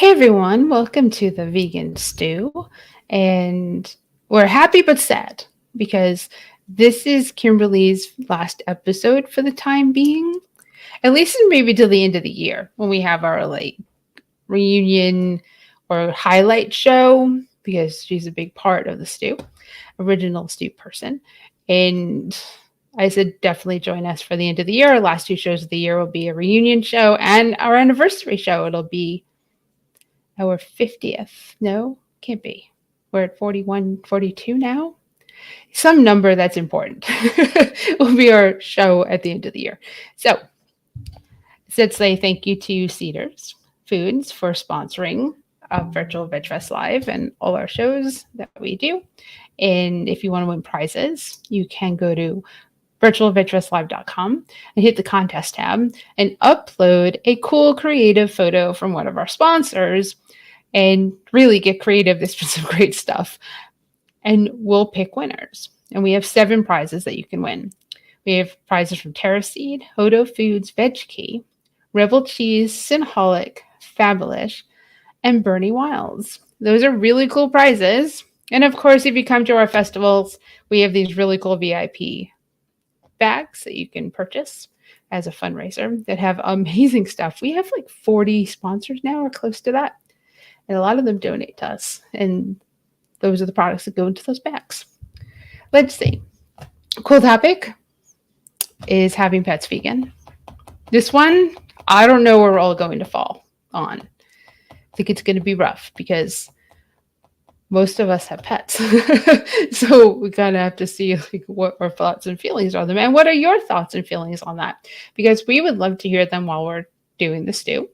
Hey everyone, welcome to the Vegan Stew. And we're happy but sad because this is Kimberly's last episode for the time being. At least maybe till the end of the year when we have our reunion or highlight show because she's a big part of the stew, original stew person. And I said definitely join us for the end of the year. Our last two shows of the year will be a reunion show and our anniversary show. It'll be our 50th. No, can't be. We're at 41, 42 now. Some number that's important will be our show at the end of the year. So, let's say thank you to Cedars Foods for sponsoring Virtual Veg Fest Live and all our shows that we do. And if you want to win prizes, you can go to virtualvegfestlive.com and hit the contest tab and upload a cool creative photo from one of our sponsors and really get creative. There's been some great stuff. And we'll pick winners. And we have 7 prizes that you can win. We have prizes from Terra Seed, Hodo Foods, Veg Key, Rebel Cheese, Sinholic, Fabulous, and Bernie Wilds. Those are really cool prizes. And of course, if you come to our festivals, we have these really cool VIP bags that you can purchase as a fundraiser that have amazing stuff. We have like 40 sponsors now or close to that. And a lot of them donate to us. And those are the products that go into those bags. Let's see. Cool topic is having pets vegan. This one, I don't know where we're all going to fall on. I think it's going to be rough because most of us have pets. So we kind of have to see what our thoughts and feelings are on them. And what are your thoughts and feelings on that? Because we would love to hear them while we're doing the stew.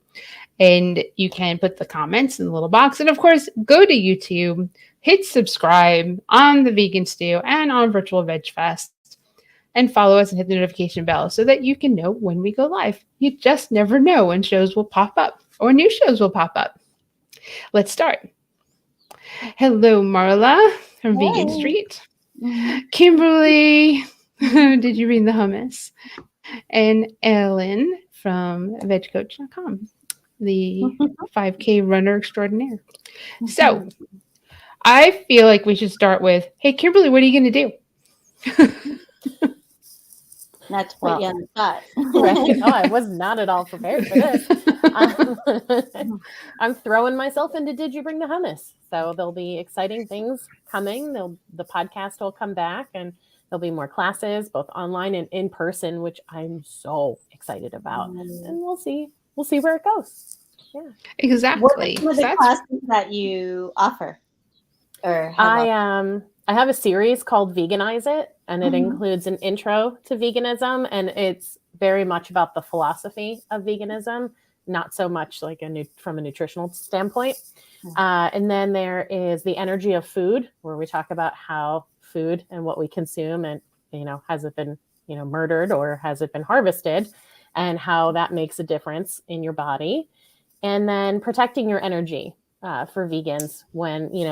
And you can put the comments in the little box. And of course, go to YouTube, hit subscribe on the Vegan Stew and on Virtual Veg Fest. And follow us and hit the notification bell so that you can know when we go live. You just never know when shows will pop up or new shows will pop up. Let's start. Hello, Marla from Vegan Street. Kimberly, did you read the hummus? And Ellen from vegcoach.com, the 5K runner extraordinaire. So I feel like we should start with, hey, Kimberly, what are you going to do? Not to put you on the spot. Right? Oh, I was not at all prepared for this. I'm throwing myself into Did You Bring the Hummus? So there'll be exciting things coming. The podcast will come back and there'll be more classes, both online and in person, which I'm so excited about. And we'll see where it goes. Yeah. Exactly. What are some of the classes that you offer? Or I have a series called Veganize It, and it includes an intro to veganism, and it's very much about the philosophy of veganism, not so much like from a nutritional standpoint. And then there is the energy of food, where we talk about how food and what we consume, and has it been murdered or has it been harvested, and how that makes a difference in your body. And then protecting your energy. For vegans, when we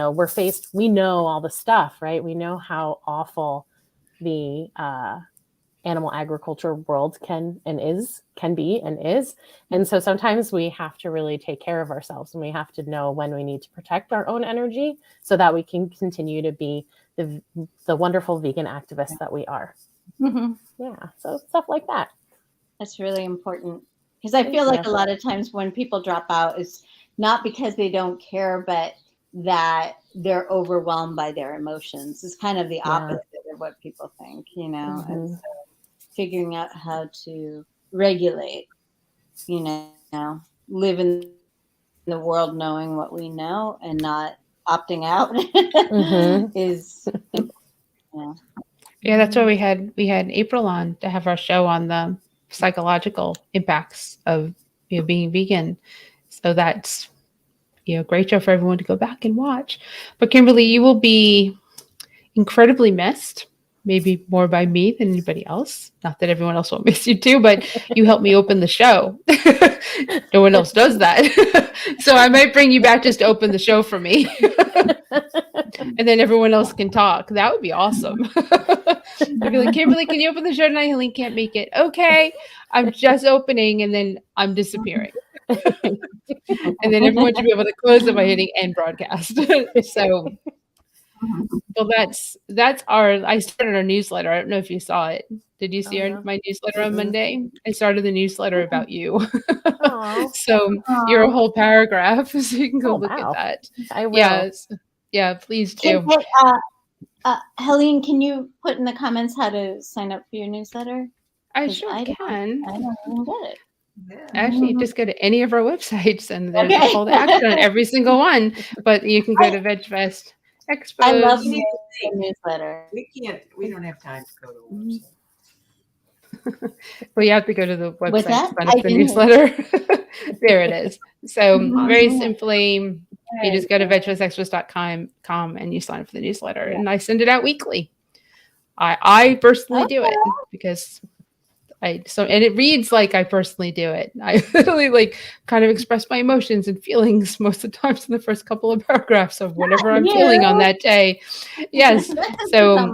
know all the stuff, right? We know how awful the animal agriculture world can be, and so sometimes we have to really take care of ourselves, and we have to know when we need to protect our own energy so that we can continue to be the wonderful vegan activists that we are. Yeah, so stuff like that. That's really important, because I feel like a lot of times when people drop out, it's not because they don't care, but that they're overwhelmed by their emotions. It's kind of the opposite of what people think, and so figuring out how to regulate, live in the world knowing what we know and not opting out is, Yeah, that's why we had April on to have our show on the psychological impacts of being vegan. So that's great show for everyone to go back and watch. But Kimberly, you will be incredibly missed, maybe more by me than anybody else. Not that everyone else won't miss you too, but you helped me open the show. No one else does that. So I might bring you back just to open the show for me. And then everyone else can talk. That would be awesome. I'd be like, Kimberly, can you open the show tonight? Helene can't make it. Okay. I'm just opening and then I'm disappearing. And then everyone should be able to close it by hitting end broadcast. So, well, that's I started our newsletter. I don't know if you saw it. Did you see my newsletter on Monday? I started the newsletter about you. So you're a whole paragraph, so you can go look at that. I will. Yes. Yeah, please do. Helene, can you put in the comments how to sign up for your newsletter? I sure can. I don't even get it. Yeah. Actually, just go to any of our websites and there's a call to action on every single one. But you can go to VegFest Expo. I love the newsletter. We don't have time to go to a website. Well, you have to go to the website to that? sign up for the newsletter. There it is. So very simply, you just go to vegfestexpos.com and you sign up for the newsletter. And I send it out weekly. I personally do it because and it reads like I personally do it. I literally kind of express my emotions and feelings most of the times in the first couple of paragraphs of whatever I'm feeling on that day. Yes. So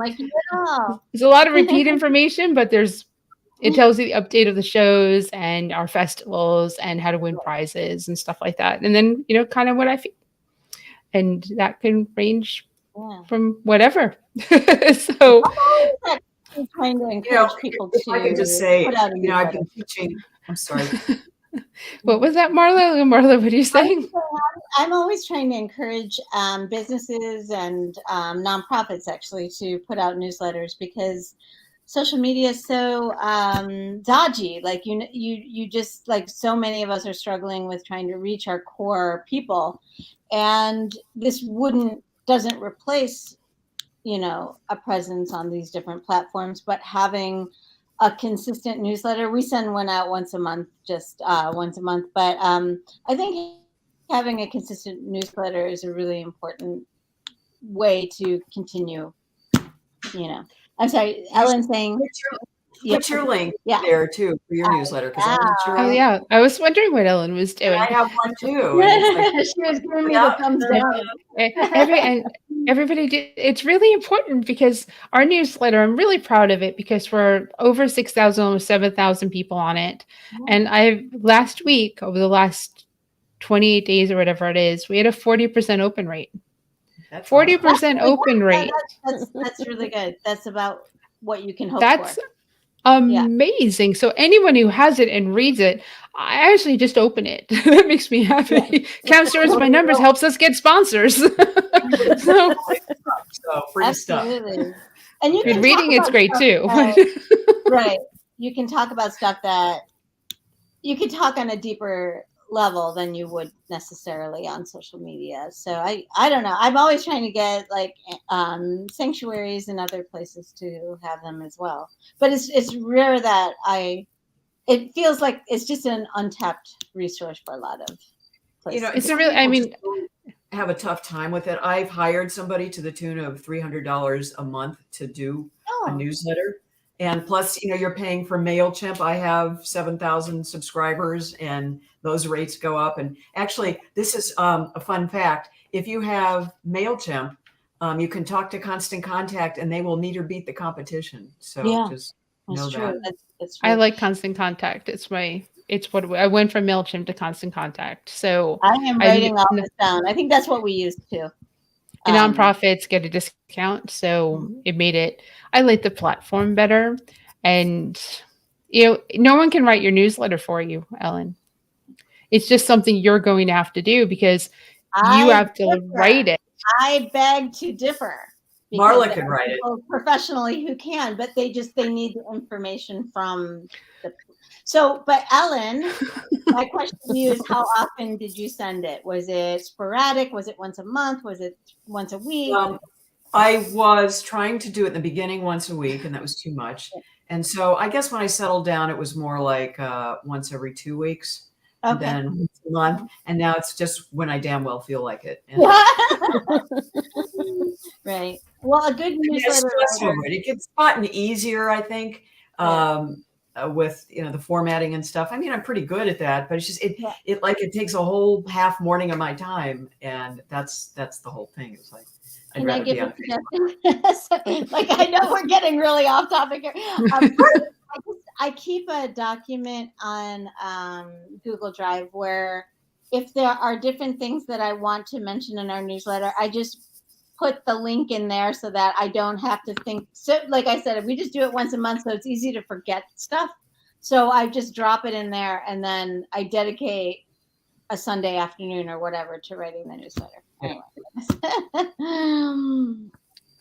there's a lot of repeat information, but it tells you the update of the shows and our festivals and how to win prizes and stuff like that. And then, kind of what I feel. And that can range from whatever. So I'm trying to encourage people to. I can just say, I've been teaching. I'm sorry. What was that, Marla? Marla, what are you saying? I'm always trying to encourage businesses and nonprofits actually to put out newsletters because social media is so dodgy. Like you just so many of us are struggling with trying to reach our core people, and this doesn't replace a presence on these different platforms, but having a consistent newsletter. We send one out once a month, but I think having a consistent newsletter is a really important way to continue. I'm sorry, Ellen saying. Put your link there too for your newsletter because I'm not sure. Oh yeah, I was wondering what Ellen was doing. I have one too. She was giving me the thumbs down. Everybody it's really important because our newsletter, I'm really proud of it because we're over 6,000, almost 7,000 people on it. And last week, over the last 28 days or whatever it is, we had a 40% open rate. 40% open rate. That's really good. That's about what you can hope That's for. Amazing. So anyone who has it and reads it, I actually just open it. That makes me happy. Counts towards my numbers, helps us get sponsors. So free stuff. And you can reading it's great too. Right. You can talk about stuff that you could talk on a deeper level than you would necessarily on social media. So I don't know. I'm always trying to get sanctuaries and other places to have them as well. But it's rare that it feels like it's just an untapped resource for a lot of places. It's a really, have a tough time with it. I've hired somebody to the tune of $300 a month to do a newsletter. And plus, you're paying for MailChimp. I have 7,000 subscribers and those rates go up. And actually, this is a fun fact. If you have MailChimp, you can talk to Constant Contact and they will meet or beat the competition. So just know that. That's I like Constant Contact. It's what I went from MailChimp to Constant Contact. So I am writing all this down. I think that's what we used to. Nonprofits get a discount. So it made it, I like the platform better. And, no one can write your newsletter for you, Ellen. It's just something you're going to have to do because you have to write it. I beg to differ. Marla can write it professionally who can, but they need the information from but Ellen, my question to you is how often did you send it? Was it sporadic? Was it once a month? Was it once a week? I was trying to do it in the beginning once a week and that was too much. And so I guess when I settled down, it was more like once every 2 weeks. Okay. And then once a month. And now it's just when I damn well feel like it. Right. Well, a good newsletter. It gets gotten easier, I think. with the formatting and stuff. I mean, I'm pretty good at that, but it's just it takes a whole half morning of my time, and that's the whole thing. It's like I'd Can I rather give be on a suggestion? Like, I know we're getting really off topic here. I keep a document on Google Drive where if there are different things that I want to mention in our newsletter, I just put the link in there so that I don't have to think. So like I said, we just do it once a month, so it's easy to forget stuff. So I just drop it in there, and then I dedicate a Sunday afternoon or whatever to writing the newsletter. Anyway.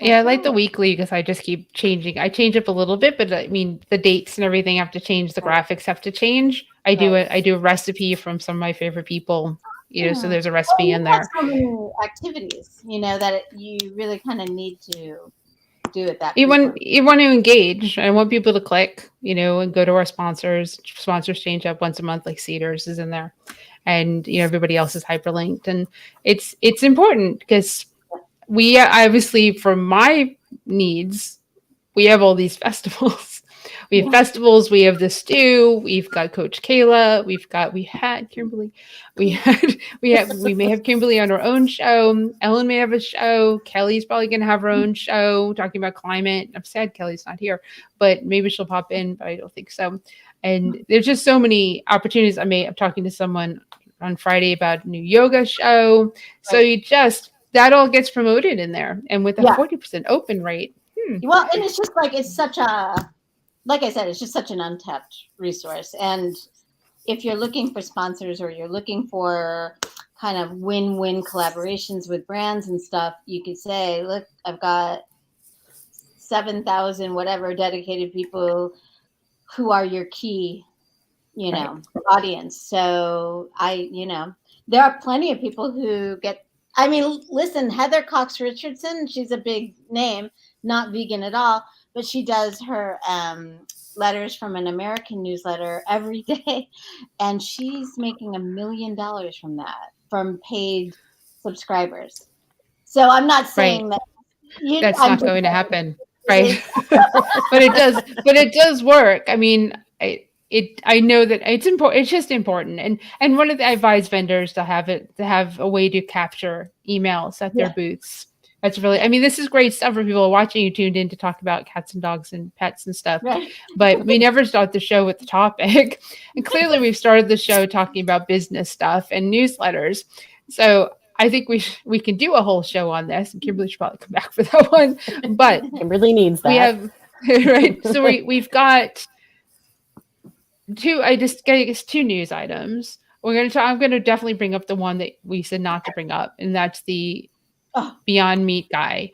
Yeah, I like the weekly because I just keep changing. I change up a little bit, but I mean the dates and everything have to change. The graphics have to change. I do a recipe from some of my favorite people. So there's a recipe in there. So many activities, that you really kind of need to do it that. You want to engage. I want people to click, and go to our sponsors. Sponsors change up once a month, like Cedars is in there, and everybody else is hyperlinked, and it's important because we obviously, for my needs, we have all these festivals. We have festivals. We have the stew. We've got Coach Kayla. We had Kimberly. We may have Kimberly on her own show. Ellen may have a show. Kelly's probably going to have her own show talking about climate. I'm sad Kelly's not here, but maybe she'll pop in, but I don't think so. And there's just so many opportunities. I'm talking to someone on Friday about a new yoga show. So that all gets promoted in there. And with a 40% open rate. Well, and it's just like, it's such like I said, it's just such an untapped resource. And if you're looking for sponsors or you're looking for kind of win-win collaborations with brands and stuff, you could say, look, I've got 7,000 whatever dedicated people who are your key, audience. So there are plenty of people who get, listen, Heather Cox Richardson, she's a big name, not vegan at all, but she does her letters from an American newsletter every day. And she's making $1 million from that, from paid subscribers. So I'm not saying that that's not going to happen. Right. but it does work. I mean, I know that it's important. It's just important. And one of the, I advise vendors to have a way to capture emails at their booths. That's really, this is great stuff for people watching you tuned in to talk about cats and dogs and pets and stuff. Right. But we never start the show with the topic. And clearly we've started the show talking about business stuff and newsletters. So I think we can do a whole show on this, and Kimberly should probably come back for that one. But Kimberly needs that. We have right. So we've got two news items. I'm going to definitely bring up the one that we said not to bring up, and that's the Beyond Meat guy.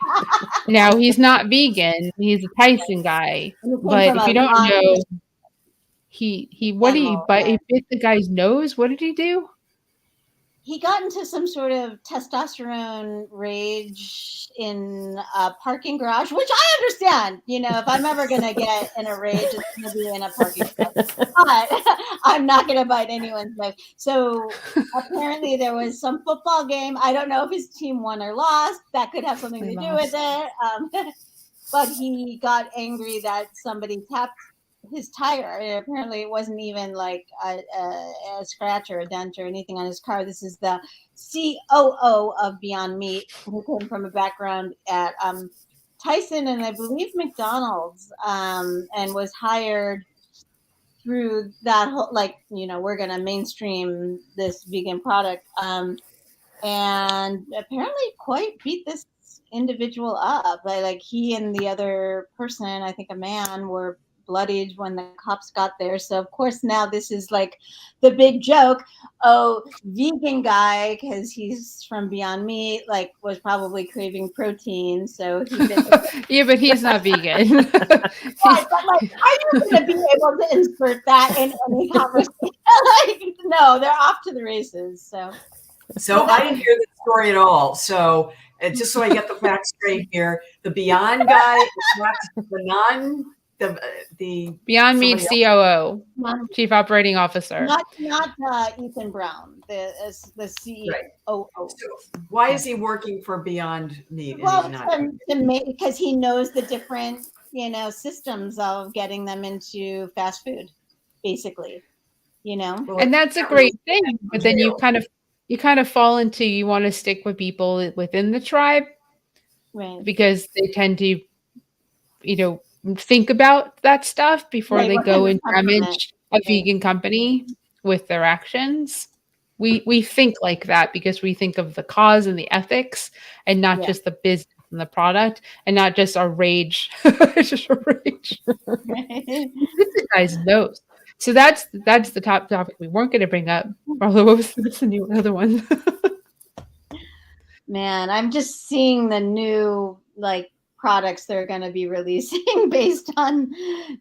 Now he's not vegan; he's a Tyson guy. But if you don't know, he bit the guy's nose. What did he do? He got into some sort of testosterone rage in a parking garage, which I understand. If I'm ever going to get in a rage, it's going to be in a parking garage. But I'm not going to bite anyone's nose. So apparently there was some football game. I don't know if his team won or lost. That could have something to do with it. But he got angry that somebody tapped his tire. And apparently it wasn't even like a scratch or a dent or anything on his car. This is the COO of Beyond Meat, who came from a background at Tyson and I believe McDonald's, and was hired through that whole, we're going to mainstream this vegan product, and apparently quite beat this individual up. Like he and the other person, I think a man, were bloodied when the cops got there. So of course now this is like the big joke. Vegan guy, because he's from Beyond Meat, was probably craving protein. So he did yeah, but he's not vegan. But are you going to be able to insert that in any conversation? No, they're off to the races. So I didn't hear the story at all. So just so I get the facts straight here, the Beyond guy is not the Beyond Meat COO, Chief Operating Officer. Not Ethan Brown, the CEO. Right. So why is he working for Beyond Meat? Well, because he knows the different systems of getting them into fast food, basically, Well, And that's a great thing. But then you kind of fall into, you want to stick with people within the tribe right. because they tend to, think about that stuff before Right, they what go kind of and damage a vegan company with their actions. We think like that because we think of the cause and the ethics and not Yeah. just the business and the product and not just our rage. Just our rage. This guy's knows. So that's the top topic we weren't going to bring up. Although what was the new other one? Man, I'm just seeing the new products they're going to be releasing based on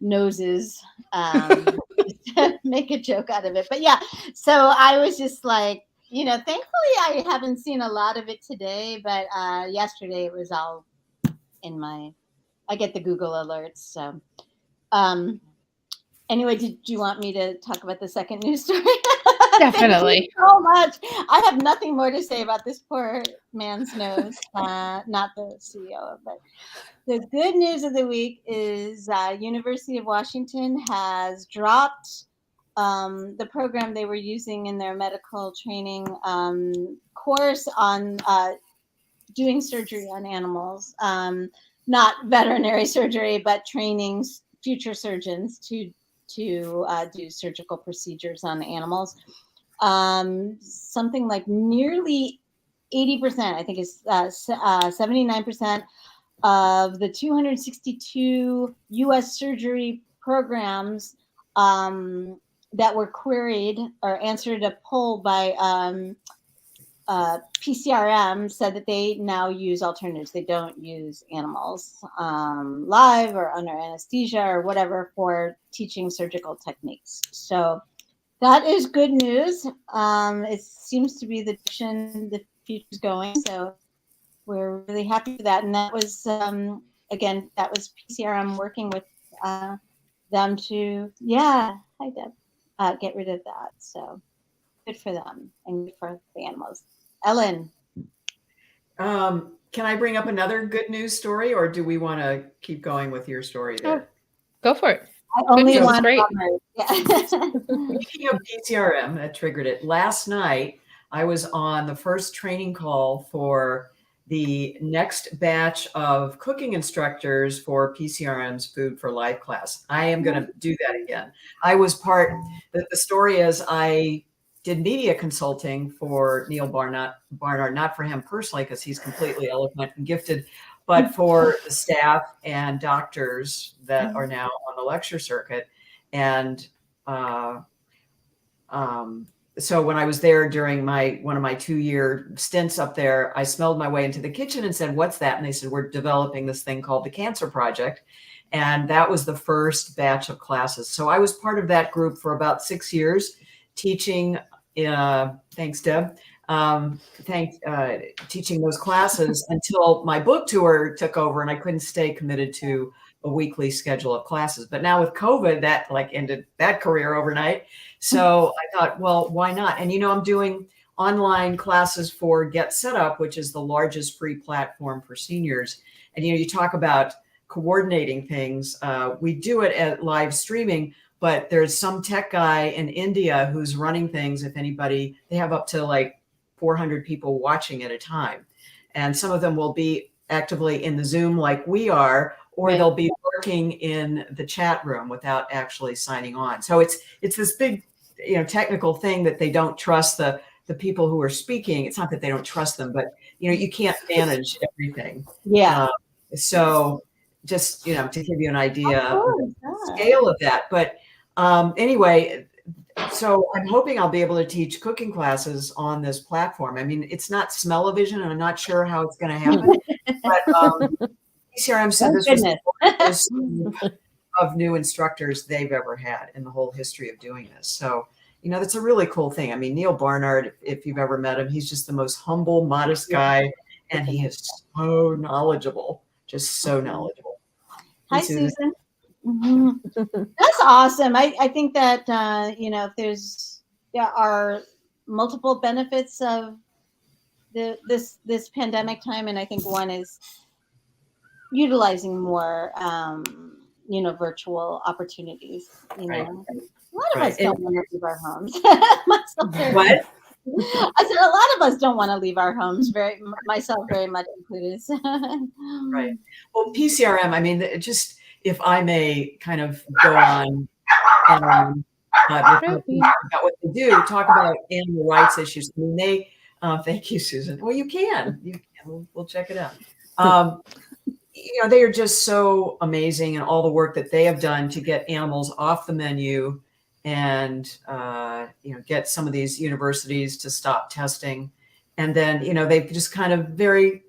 noses. Just to make a joke out of it, but yeah. So I was just like, thankfully I haven't seen a lot of it today, but yesterday it was all in I get the Google alerts. So anyway, did you want me to talk about the second news story? Definitely. Thank you so much. I have nothing more to say about this poor man's nose, not the CEO, but the good news of the week is University of Washington has dropped the program they were using in their medical training course on doing surgery on animals, not veterinary surgery, but training future surgeons to do surgical procedures on animals. Something like nearly 80%, I think it's 79% of the 262 U.S. surgery programs that were queried or answered a poll by PCRM said that they now use alternatives. They don't use animals live or under anesthesia or whatever for teaching surgical techniques. So that is good news. It seems to be the direction the future's going. So we're really happy for that. And that was, again, that was PCRM working with them to, hi Deb, get rid of that. So good for them and good for the animals. Ellen. Can I bring up another good news story, or do we want to keep going with your story there? Go for it. I only news is want great. Speaking of PCRM, that triggered it. Last night, I was on the first training call for the next batch of cooking instructors for PCRM's Food for Life class. I am going to do that again. I was the story is I did media consulting for Neil Barnard, not for him personally, because he's completely eloquent and gifted, but for the staff and doctors that are now on the lecture circuit. And so when I was there during one of my 2-year stints up there, I smelled my way into the kitchen and said, "What's that?" And they said, "We're developing this thing called the Cancer Project." And that was the first batch of classes. So I was part of that group for about 6 years, teaching. Thanks, Deb. Teaching those classes until my book tour took over and I couldn't stay committed to a weekly schedule of classes. But now with COVID, that ended that career overnight. So I thought, well, why not? And I'm doing online classes for Get Set Up, which is the largest free platform for seniors. And you talk about coordinating things. We do it at live streaming, but there's some tech guy in India who's running things. If anybody, they have up to 400 people watching at a time. And some of them will be actively in the Zoom like we are, or they'll be working in the chat room without actually signing on. So it's this big, technical thing that they don't trust the people who are speaking. It's not that they don't trust them, but you can't manage everything. Yeah. So just, to give you an idea of the scale of that. But anyway, so I'm hoping I'll be able to teach cooking classes on this platform. I mean, it's not smell-o-vision, and I'm not sure how it's going to happen. But PCRM said this was the largest of new instructors they've ever had in the whole history of doing this. So, that's a really cool thing. I mean, Neil Barnard, if you've ever met him, he's just the most humble, modest guy, and he is so knowledgeable, just so knowledgeable. Hi, Susan. That's awesome. I think that there are multiple benefits of this pandemic time, and I think one is utilizing more, virtual opportunities. Right. A lot of Right. us don't want to leave our homes. What? I said a lot of us don't want to leave our homes. Myself very much included. Right. Well, PCRM. I mean, just if I may, kind of go on and about what they do, talk about animal rights issues. I mean, they. Thank you, Susan. Well, you can. We'll check it out. They are just so amazing, and all the work that they have done to get animals off the menu, and get some of these universities to stop testing, and then they've just kind of very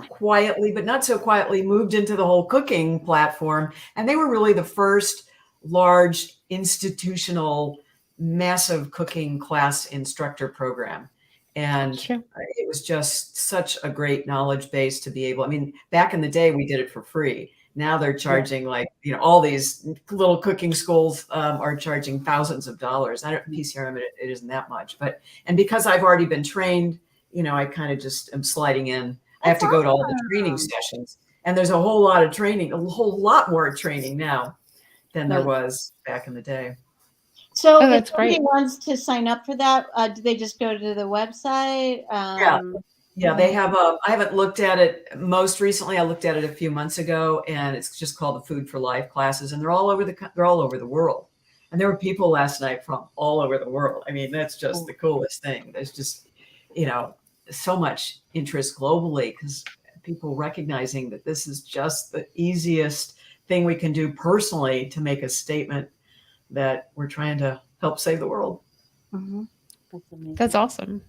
quietly, but not so quietly, moved into the whole cooking platform, and they were really the first large institutional, massive cooking class instructor program. And it was just such a great knowledge base to be able, I mean, back in the day, we did it for free. Now they're charging all these little cooking schools are charging thousands of dollars. PCRM, it isn't that much, and because I've already been trained, I kind of just am sliding in. I have to go to all the training sessions, and there's a whole lot of training, a whole lot more training now than there was back in the day. So if somebody wants to sign up for that, do they just go to the website? Yeah, they have. I haven't looked at it most recently. I looked at it a few months ago, and it's just called the Food for Life classes, and they're all over the world. And there were people last night from all over the world. I mean, that's just the coolest thing. There's just, so much interest globally, because people recognizing that this is just the easiest thing we can do personally to make a statement that we're trying to help save the world. Mm-hmm. That's awesome.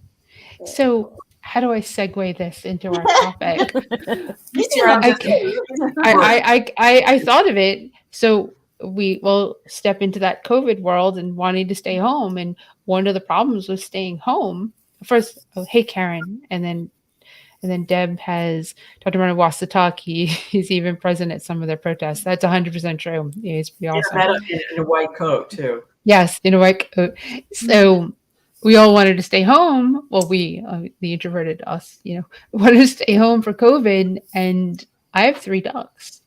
So how do I segue this into our topic? I thought of it. So we will step into that COVID world and wanting to stay home. And one of the problems with staying home, first, hey, Karen. And then Deb has Dr. Martin Wasataki. He's even present at some of their protests. That's 100% true. Yeah, he's pretty awesome. Yeah, in a white coat too. Yes, in a white coat. So we all wanted to stay home. Well, we, the introverted us, wanted to stay home for COVID. And I have 3 dogs.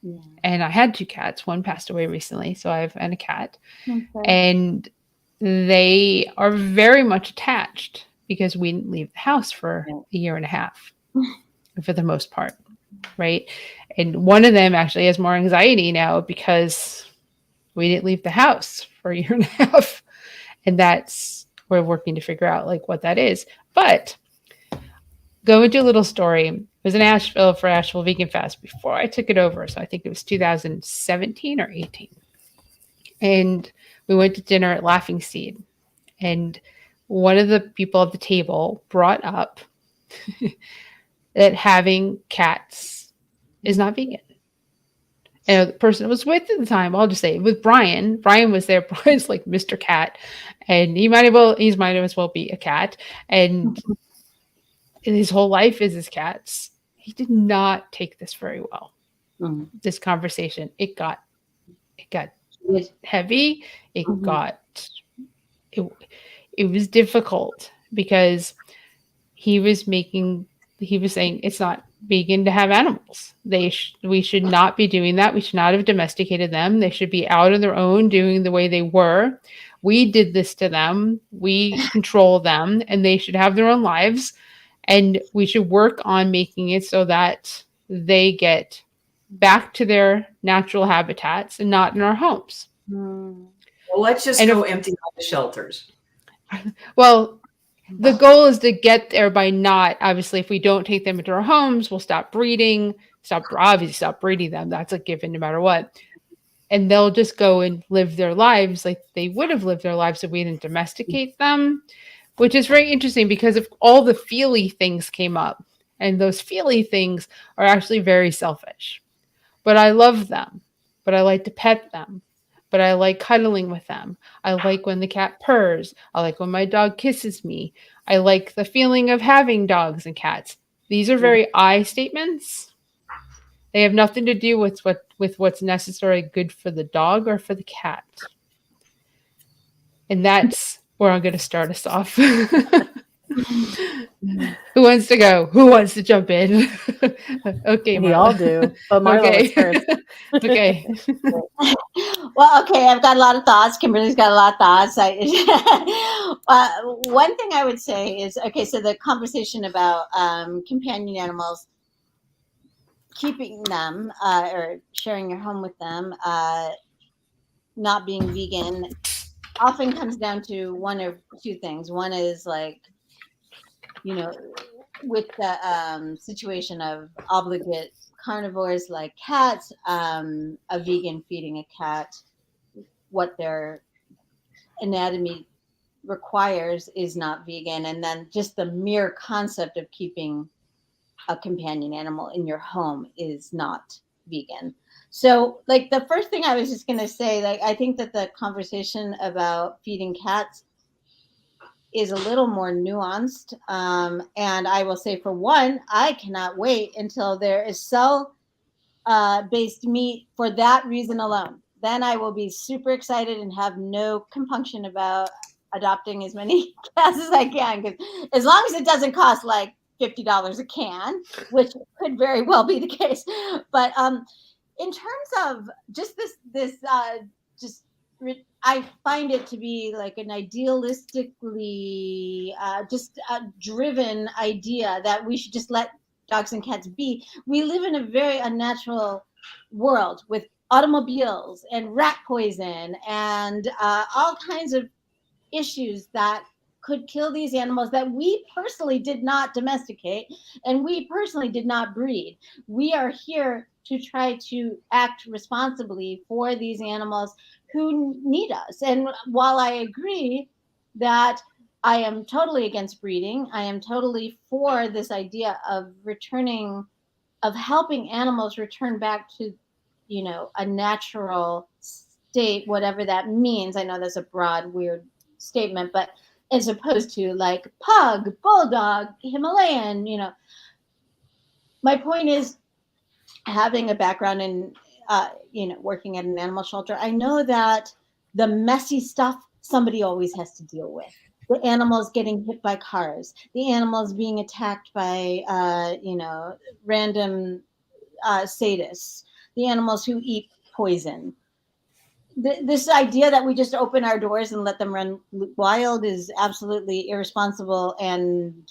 Yeah. And I had 2 cats. One passed away recently. So I have a cat. Okay. And they are very much attached, because we didn't leave the house for a year and a half for the most part, right? And one of them actually has more anxiety now because we didn't leave the house for a year and a half. And we're working to figure out what that is. But go into a little story. It was in Asheville for Asheville Vegan Fest before I took it over. So I think it was 2017 or 18. And we went to dinner at Laughing Seed. And one of the people at the table brought up that having cats is not vegan. And the person I was with at the time, I'll just say, with Brian. Brian was there. Brian's like Mr. Cat, and he might as well be a cat. And his whole life is his cats. He did not take this very well. Mm-hmm. This conversation, it got heavy. It was difficult because he was saying it's not vegan to have animals. We should not be doing that. We should not have domesticated them. They should be out on their own doing the way they were. We did this to them. We control them, and they should have their own lives. And we should work on making it so that they get back to their natural habitats and not in our homes. Well, let's just go empty out the shelters. Well, the goal is to get there by not, obviously, if we don't take them into our homes, we'll stop breeding, stop breeding them. That's a given no matter what. And they'll just go and live their lives like they would have lived their lives if we didn't domesticate them, which is very interesting because if all the feely things came up, and those feely things are actually very selfish. But I love them, but I like to pet them. But I like cuddling with them. I like when the cat purrs. I like when my dog kisses me. I like the feeling of having dogs and cats. These are very I statements. They have nothing to do with what's necessarily good for the dog or for the cat. And that's where I'm going to start us off. Who wants to go? Who wants to jump in? Okay, We Marla. all do, but Marla was first. Okay. Well, okay, I've got a lot of thoughts. Kimberly's got a lot of thoughts. One thing I would say is, okay, so the conversation about companion animals, keeping them or sharing your home with them, not being vegan, often comes down to one of two things. One is like, you know, with the situation of obligate carnivores like cats, a vegan feeding a cat what their anatomy requires is not vegan, and then just the mere concept of keeping a companion animal in your home is not vegan. So like the first thing I was just going to say, like I think that the conversation about feeding cats is a little more nuanced, and I will say, for one, I cannot wait until there is cell based meat for that reason alone. Then I will be super excited and have no compunction about adopting as many cats as I can, because as long as it doesn't cost like $50 a can, which could very well be the case. But in terms of just just I find it to be like an idealistically just driven idea that we should just let dogs and cats be. We live in a very unnatural world with automobiles and rat poison and all kinds of issues that could kill these animals that we personally did not domesticate and we personally did not breed. We are here to try to act responsibly for these animals who need us. And while I agree that I am totally against breeding, I am totally for this idea of helping animals return back to, a natural state, whatever that means. I know that's a broad, weird statement, but as opposed to like pug, bulldog, Himalayan, my point is, having a background in, working at an animal shelter, I know that the messy stuff somebody always has to deal with. The animals getting hit by cars, the animals being attacked by, random sadists, the animals who eat poison. This idea that we just open our doors and let them run wild is absolutely irresponsible and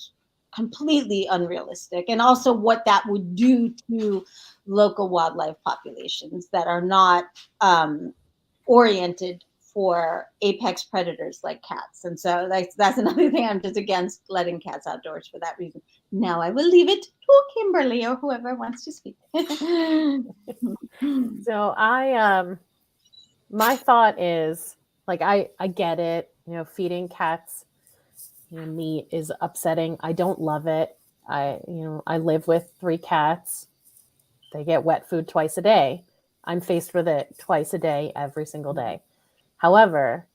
completely unrealistic. And also what that would do to local wildlife populations that are not oriented for apex predators like cats. And so that's another thing. I'm just against letting cats outdoors for that reason. Now I will leave it to Kimberly or whoever wants to speak. So my thought is, like, I get it, feeding cats meat is upsetting. I don't love it. I live with 3 cats. They get wet food twice a day. I'm faced with it twice a day, every single day. However,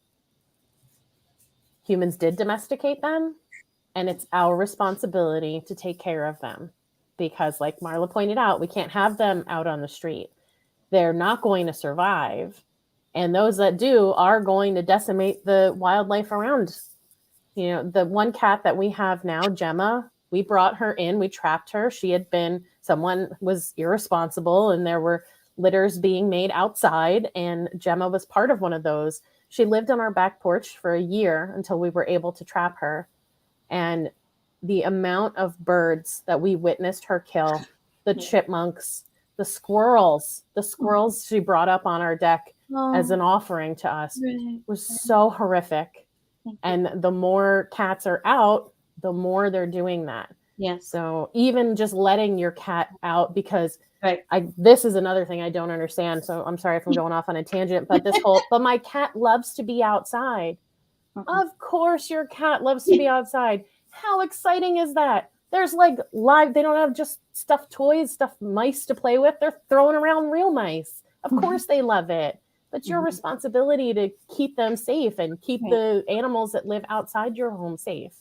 humans did domesticate them, and it's our responsibility to take care of them, because like Marla pointed out, we can't have them out on the street. They're not going to survive. And those that do are going to decimate the wildlife around. The one cat that we have now, Gemma, we brought her in, we trapped her. Someone was irresponsible and there were litters being made outside, and Gemma was part of one of those. She lived on our back porch for a year until we were able to trap her. And the amount of birds that we witnessed her kill, the chipmunks, the squirrels she brought up on our deck as an offering to us was so horrific. And the more cats are out, the more they're doing that. Yes. So even just letting your cat out, because this is another thing I don't understand. So I'm sorry if I'm going off on a tangent, but but my cat loves to be outside. Of course your cat loves to be outside. How exciting is that? There's like they don't have just stuffed toys, stuffed mice to play with. They're throwing around real mice. Of course they love it. But it's your responsibility to keep them safe and keep the animals that live outside your home safe.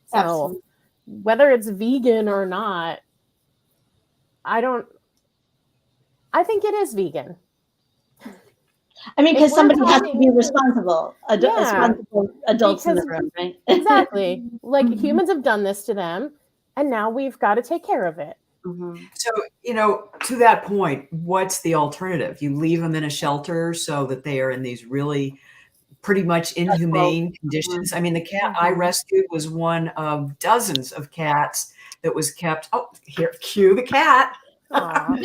So Absolutely. Whether it's vegan or not, I think it is vegan. I mean, If because we're somebody has to talking- be responsible, Yeah. responsible adults in the Because- room, right? Exactly. Like Mhm. humans have done this to them, and now we've got to take care of it. Mhm. So, to that point, what's the alternative? You leave them in a shelter so that they are in these really pretty much inhumane conditions. I mean, the cat I rescued was one of dozens of cats that was kept. Oh, here, cue the cat. Aw.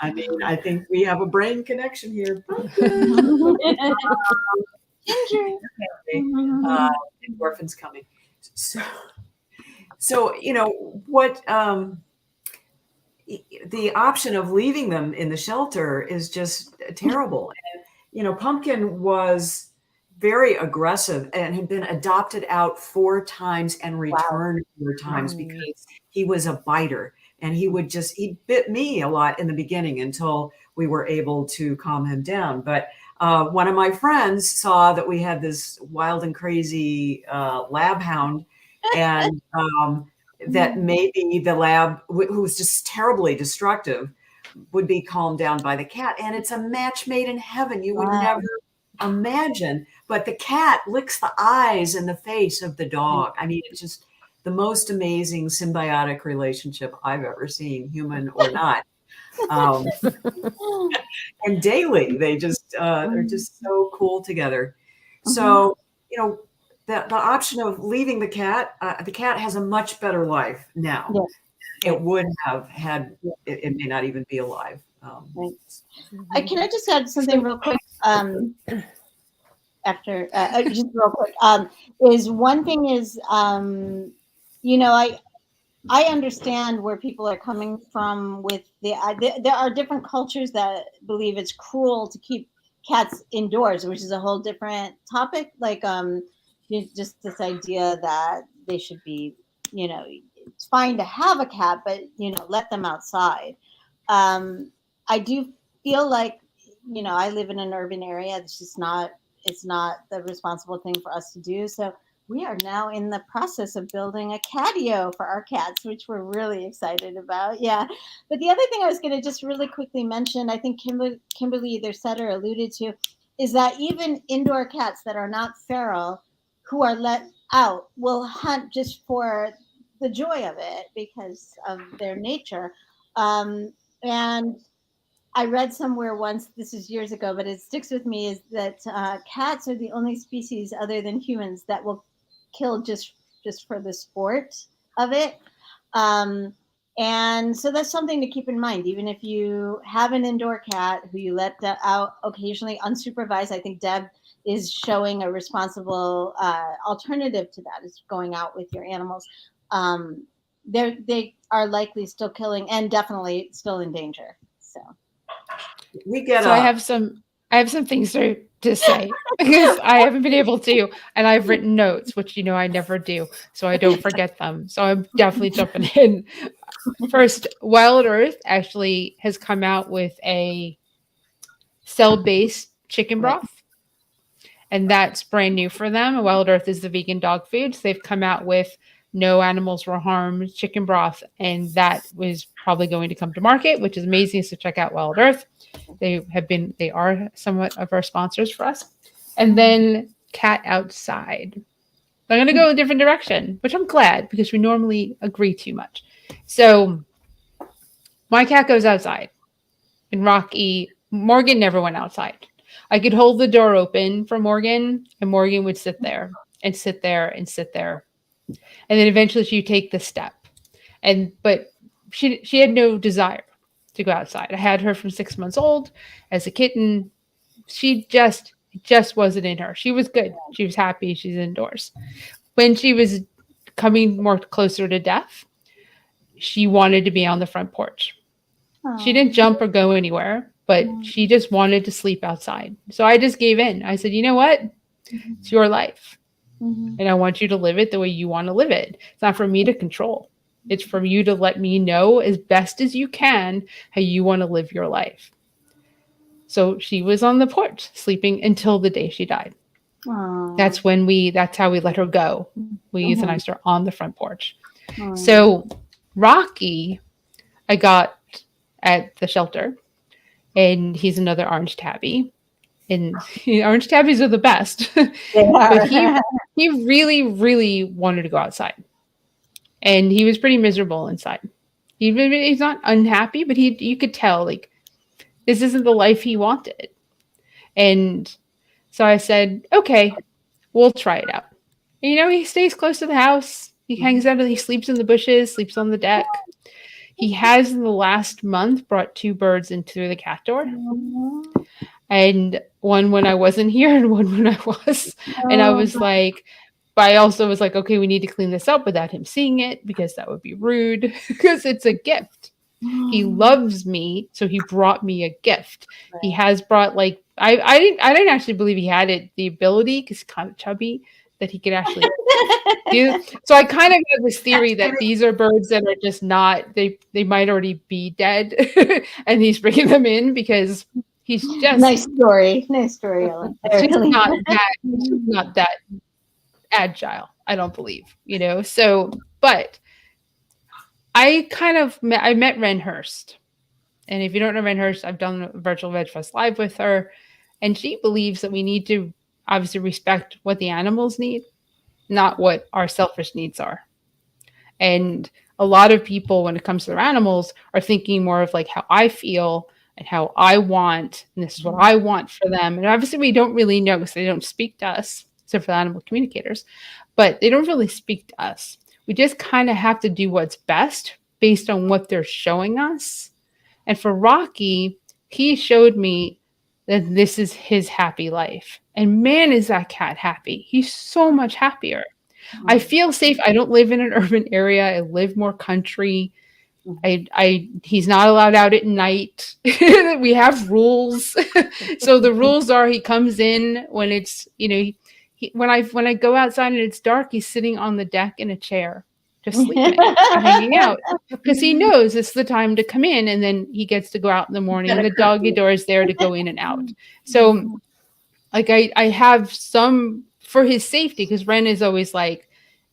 I mean, I think we have a brain connection here. Ginger. Endorphins coming. So what the option of leaving them in the shelter is just terrible. And Pumpkin was very aggressive and had been adopted out 4 times and returned 4 times because he was a biter. And he bit me a lot in the beginning until we were able to calm him down. But one of my friends saw that we had this wild and crazy lab hound, and that maybe the lab, who was just terribly destructive, would be calmed down by the cat. And it's a match made in heaven. You would never imagine. But the cat licks the eyes and the face of the dog. I mean, it's just the most amazing symbiotic relationship I've ever seen, human or not. And daily, they're just so cool together. So, the option of leaving the cat has a much better life now. Yes. It would have had, it may not even be alive. Right. Can I just add something real quick? After just real quick, is one thing is, I understand where people are coming from with there are different cultures that believe it's cruel to keep cats indoors, which is a whole different topic. Like just this idea that they should be, it's fine to have a cat, but let them outside. I do feel like, I live in an urban area. It's not the responsible thing for us to do. So we are now in the process of building a catio for our cats, which we're really excited about. Yeah. But the other thing I was going to just really quickly mention, I think Kimberly either said or alluded to, is that even indoor cats that are not feral, who are let out, will hunt just for the joy of it because of their nature. And I read somewhere once, this is years ago, but it sticks with me, is that cats are the only species other than humans that will kill just for the sport of it. And so that's something to keep in mind. Even if you have an indoor cat who you let out occasionally unsupervised, I think Deb is showing a responsible alternative to that, is going out with your animals. They are likely still killing and definitely still in danger. So. I have some things to say because I haven't been able to, and I've written notes, which I never do, so I don't forget them. So I'm definitely jumping in. First, Wild Earth actually has come out with a cell-based chicken broth, and that's brand new for them. Wild Earth is the vegan dog food, so they've come out with no animals were harmed chicken broth, and that was probably going to come to market, which is amazing. So check out Wild Earth. They are somewhat of our sponsors for us. And then Cat Outside. I'm going to go a different direction, which I'm glad because we normally agree too much. So my cat goes outside, and Morgan never went outside. I could hold the door open for Morgan, and Morgan would sit there and sit there and sit there. And then eventually she would take the step. But she had no desire to go outside. I had her from 6 months old as a kitten. She just wasn't in her. She was good. She was happy. She's indoors. When she was coming more closer to death, she wanted to be on the front porch. Aww. She didn't jump or go anywhere, but she just wanted to sleep outside. So I just gave in. I said, you know what? It's your life. And I want you to live it the way you want to live it. It's not for me to control. It's for you to let me know as best as you can how you want to live your life. So she was on the porch sleeping until the day she died. Aww. That's how we let her go. We euthanized her on the front porch. Aww. So Rocky, I got at the shelter. and he's another orange tabby. And orange tabbies are the best. They are. But he really, really wanted to go outside. And he was pretty miserable inside. He's not unhappy, but you could tell, like, this isn't the life he wanted. And so I said, okay, we'll try it out. And, he stays close to the house. He hangs out, he sleeps in the bushes, sleeps on the deck. He has, in the last month, brought 2 birds into the cat door. And one when I wasn't here and one when I was. And I was like, but I also was like, okay, we need to clean this up without him seeing it, because that would be rude, because it's a gift. He loves me, so he brought me a gift. Right. He has brought, like, I didn't actually believe he had the ability, because he's kind of chubby, that he could actually do. So I kind of have this theory that these are birds that are just not, they might already be dead, and he's bringing them in because he's just nice story, Ellen. Not that agile, I don't believe, So, but I met Ren Hurst. And if you don't know Ren Hurst, I've done a virtual Veg Fest Live with her. And she believes that we need to obviously respect what the animals need, not what our selfish needs are. And a lot of people, when it comes to their animals, are thinking more of like how I feel and how I want, and this is what I want for them. And obviously we don't really know, because they don't speak to us, except for the animal communicators, but they don't really speak to us. We just kind of have to do what's best based on what they're showing us. And for Rocky, he showed me that this is his happy life. And man, is that cat happy. He's so much happier. Mm-hmm. I feel safe. I don't live in an urban area. I live more country. He's not allowed out at night. We have rules. So the rules are, he comes in when it's, when I go outside and it's dark, he's sitting on the deck in a chair, just sleeping, hanging out, because he knows it's the time to come in, and then he gets to go out in the morning. The doggy door is there to go in and out. So, like, I have some for his safety, because Ren is always like,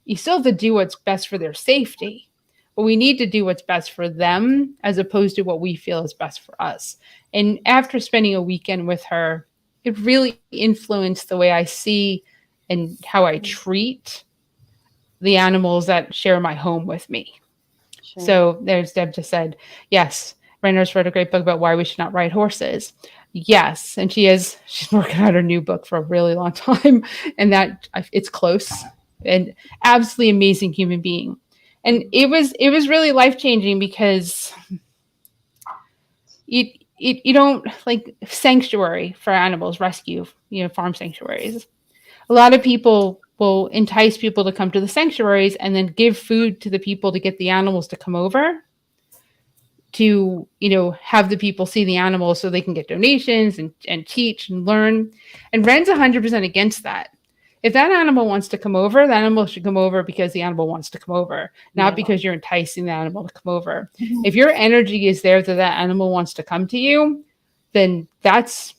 you still have to do what's best for their safety, but we need to do what's best for them as opposed to what we feel is best for us. And after spending a weekend with her, it really influenced the way I see and how I treat the animals that share my home with me. Sure. So there's Deb just said, yes, Renner's wrote a great book about why we should not ride horses. Yes. And she's working on her new book for a really long time, and that it's close, and absolutely amazing human being. And it was really life-changing, because you don't, like, sanctuary for animals, rescue, farm sanctuaries. A lot of people will entice people to come to the sanctuaries and then give food to the people to get the animals to come over to, have the people see the animals so they can get donations and teach and learn. And Ren's 100% against that. If that animal wants to come over, the animal should come over because the animal wants to come over, not because you're enticing the animal to come over. Mm-hmm. If your energy is there that animal wants to come to you, then that's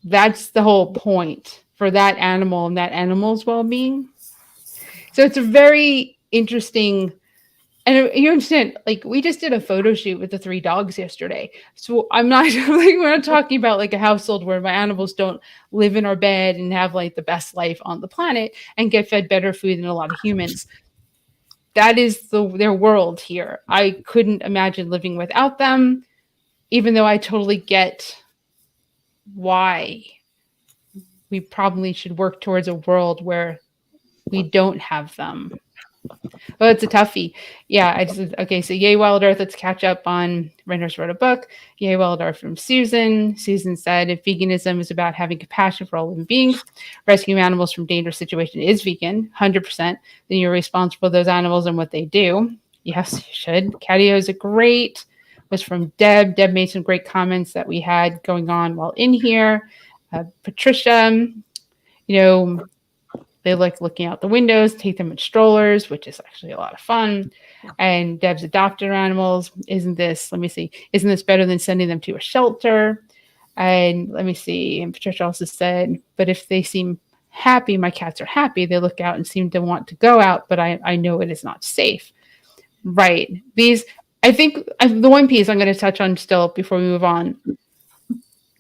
the whole point for that animal and that animal's well-being. So it's a very interesting, and you understand, like, we just did a photo shoot with the 3 dogs yesterday. So I'm not we're not talking about like a household where my animals don't live in our bed and have like the best life on the planet and get fed better food than a lot of humans. That is their world here. I couldn't imagine living without them, even though I totally get why we probably should work towards a world where we don't have them. Oh, it's a toughie. Yeah, okay, so yay, Wild Earth, let's catch up on Renner's wrote a book. Yay, Wild Earth from Susan. Susan said, if veganism is about having compassion for all living beings, rescuing animals from dangerous situations is vegan, 100%, then you're responsible for those animals and what they do. Yes, you should. Catio is was from Deb. Deb made some great comments that we had going on while in here. Patricia, they like looking out the windows, take them in strollers, which is actually a lot of fun. And Deb's adopted animals. Isn't this better than sending them to a shelter? And let me see. And Patricia also said, but if they seem happy, my cats are happy. They look out and seem to want to go out, but I know it is not safe. Right. I think the one piece I'm going to touch on still before we move on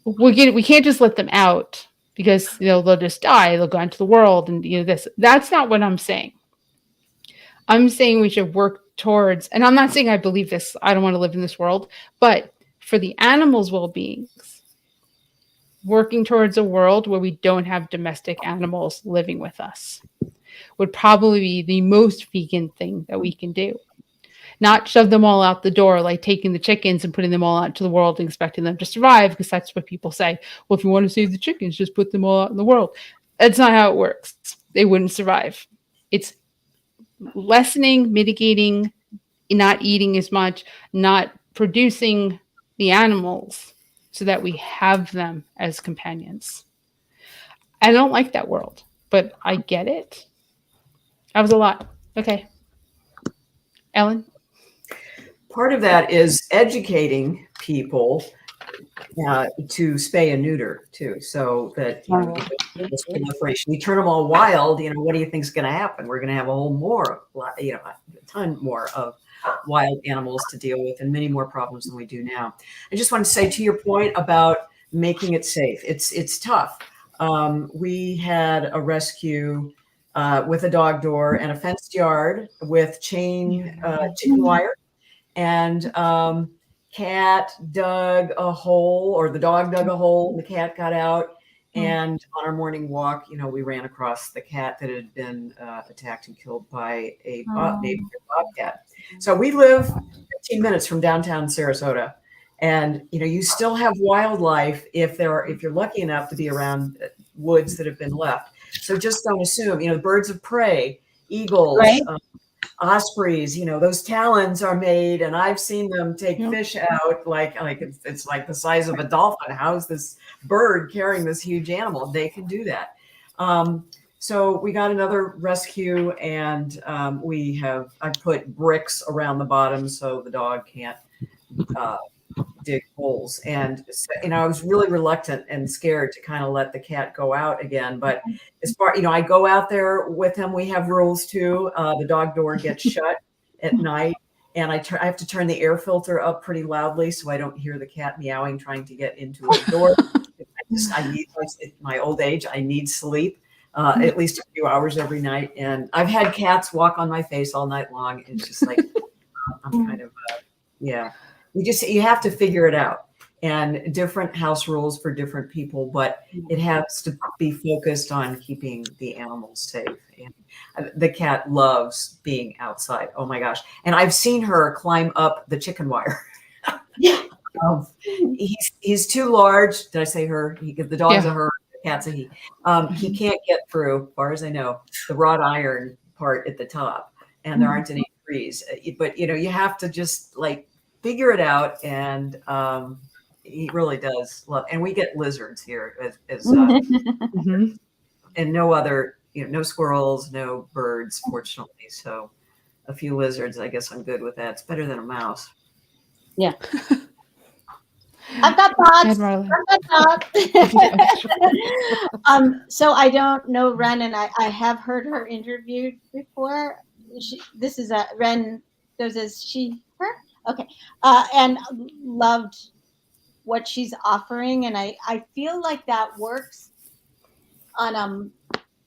we can't just let them out because they'll just die. They'll go into the world and this. That's not what I'm saying. I'm saying we should work towards, and I'm not saying I believe this. I don't want to live in this world, but for the animals' well-beings, working towards a world where we don't have domestic animals living with us would probably be the most vegan thing that we can do. Not shove them all out the door, like taking the chickens and putting them all out to the world and expecting them to survive, because that's what people say. Well, if you want to save the chickens, just put them all out in the world. That's not how it works. They wouldn't survive. It's lessening, mitigating, not eating as much, not producing the animals so that we have them as companions. I don't like that world, but I get it. That was a lot. Okay. Ellen? Part of that is educating people to spay and neuter too, so that this proliferation. You turn them all wild, what do you think is going to happen? We're going to have a whole a ton more of wild animals to deal with, and many more problems than we do now. I just want to say, to your point about making it safe, it's tough. We had a rescue with a dog door and a fenced yard with chicken wire, and cat dug a hole, or the dog dug a hole, and the cat got out. And on our morning walk, we ran across the cat that had been attacked and killed by a neighborhood bobcat. So we live 15 minutes from downtown Sarasota, and you still have wildlife if you're lucky enough to be around woods that have been left. So just don't assume. Birds of prey, eagles, right? Ospreys, those talons are made, and I've seen them take fish out like it's like the size of a dolphin. How's this bird carrying this huge animal? They can do that. So we got another rescue, and I put bricks around the bottom so the dog can't dig holes. And I was really reluctant and scared to kind of let the cat go out again. But as far, I go out there with him. We have rules too. The dog door gets shut at night, and I have to turn the air filter up pretty loudly so I don't hear the cat meowing trying to get into a door. I need my old age. I need sleep. At least a few hours every night. And I've had cats walk on my face all night long. It's just like, I'm kind of, you have to figure it out, and different house rules for different people, but it has to be focused on keeping the animals safe. And the cat loves being outside. Oh my gosh. And I've seen her climb up the chicken wire. He's too large. Did I say her? The dog's a her, the cat's a he. He can't get through, as far as I know, the wrought iron part at the top, and there aren't any trees. But you have to just figure it out, and he really does love. And we get lizards here, and no other, no squirrels, no birds, fortunately. So a few lizards. I guess I'm good with that. It's better than a mouse. Yeah. I've got thoughts. So I don't know Ren, and I have heard her interviewed before. This is a Ren goes as she, her? Okay. And loved what she's offering. And I feel like that works on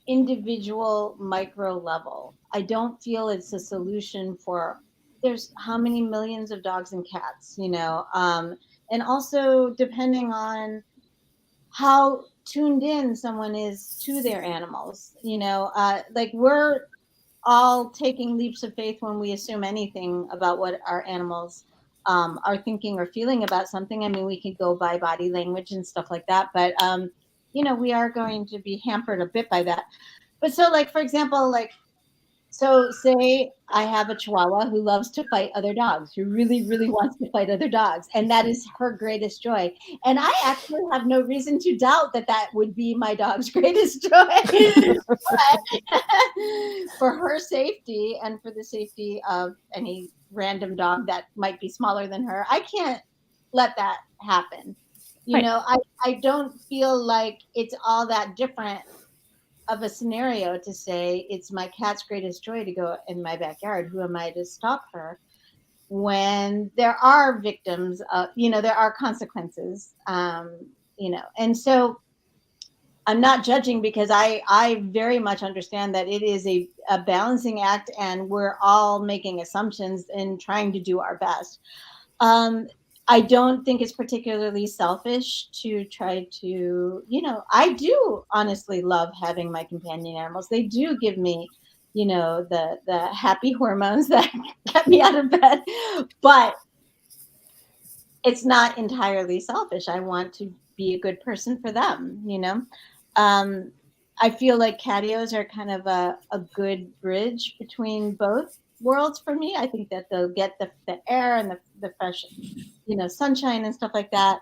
individual micro level. I don't feel it's a solution for, there's how many millions of dogs and cats, and also depending on how tuned in someone is to their animals, we're all taking leaps of faith when we assume anything about what our animals are thinking or feeling about something. I mean, we could go by body language and stuff like that, but we are going to be hampered a bit by that. But so, for example, so say I have a Chihuahua who loves to fight other dogs, who really, really wants to fight other dogs. And that is her greatest joy. And I actually have no reason to doubt that would be my dog's greatest joy. But for her safety and for the safety of any random dog that might be smaller than her, I can't let that happen. I don't feel like it's all that different of a scenario to say it's my cat's greatest joy to go in my backyard. Who am I to stop her? When there are victims, there are consequences. And so I'm not judging, because I very much understand that it is a balancing act, and we're all making assumptions and trying to do our best. I don't think it's particularly selfish to try to, I do honestly love having my companion animals. They do give me, the happy hormones that get me out of bed, but it's not entirely selfish. I want to be a good person for them. I feel like catios are kind of a good bridge between both worlds for me. I think that they'll get the air and the fresh, sunshine and stuff like that,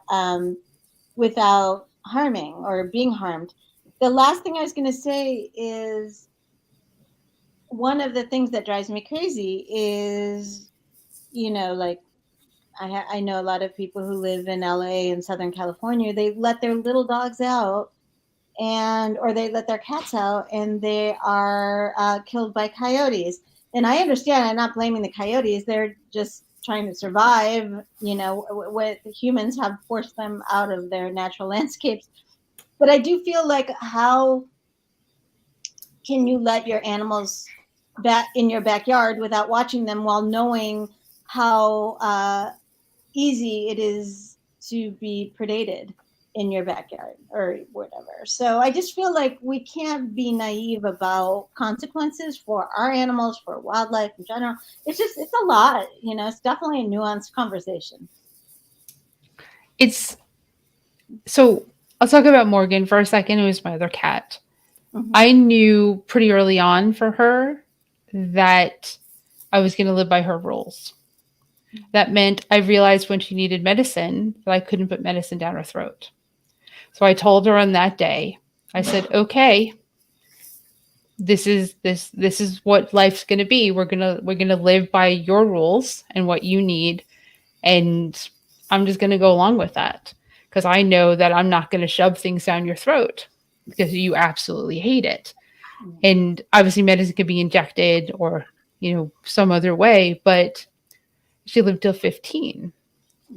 without harming or being harmed. The last thing I was going to say is, one of the things that drives me crazy is, like, I know a lot of people who live in LA and Southern California. They let their little dogs out, or they let their cats out, and they are killed by coyotes. And I understand, I'm not blaming the coyotes. They're just trying to survive, what humans have forced them out of their natural landscapes. But I do feel like, how can you let your animals back in your backyard without watching them, while knowing how easy it is to be predated in your backyard or whatever? So I just feel like we can't be naive about consequences for our animals, for wildlife in general. It's a lot, it's definitely a nuanced conversation. So I'll talk about Morgan for a second. It was my other cat. Mm-hmm. I knew pretty early on for her that I was going to live by her rules. That meant I realized when she needed medicine that I couldn't put medicine down her throat. So I told her on that day, I said, okay, this is what life's going to be. We're going to live by your rules and what you need. And I'm just going to go along with that, because I know that I'm not going to shove things down your throat because you absolutely hate it. And obviously medicine could be injected or, some other way, but she lived till 15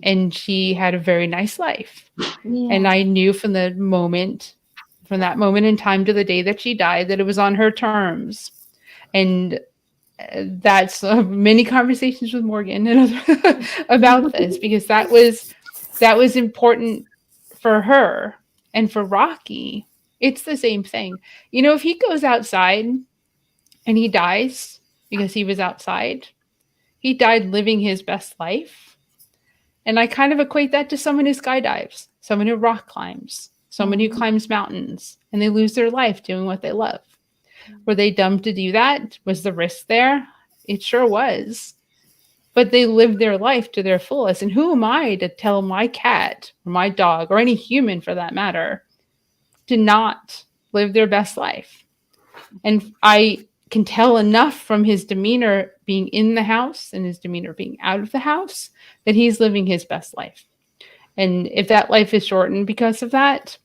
and she had a very nice life. Yeah. And I knew from that moment in time to the day that she died, that it was on her terms. And that's many conversations with Morgan and about this, because that was important for her. And for Rocky, it's the same thing. If he goes outside and he dies because he was outside, he died living his best life. And I kind of equate that to someone who skydives, someone who rock climbs, someone who climbs mountains, and they lose their life doing what they love. Were they dumb to do that? Was the risk there? It sure was. But they lived their life to their fullest. And who am I to tell my cat or my dog, or any human for that matter, to not live their best life? And I can tell enough from his demeanor being in the house and his demeanor being out of the house that he's living his best life. And if that life is shortened because of that,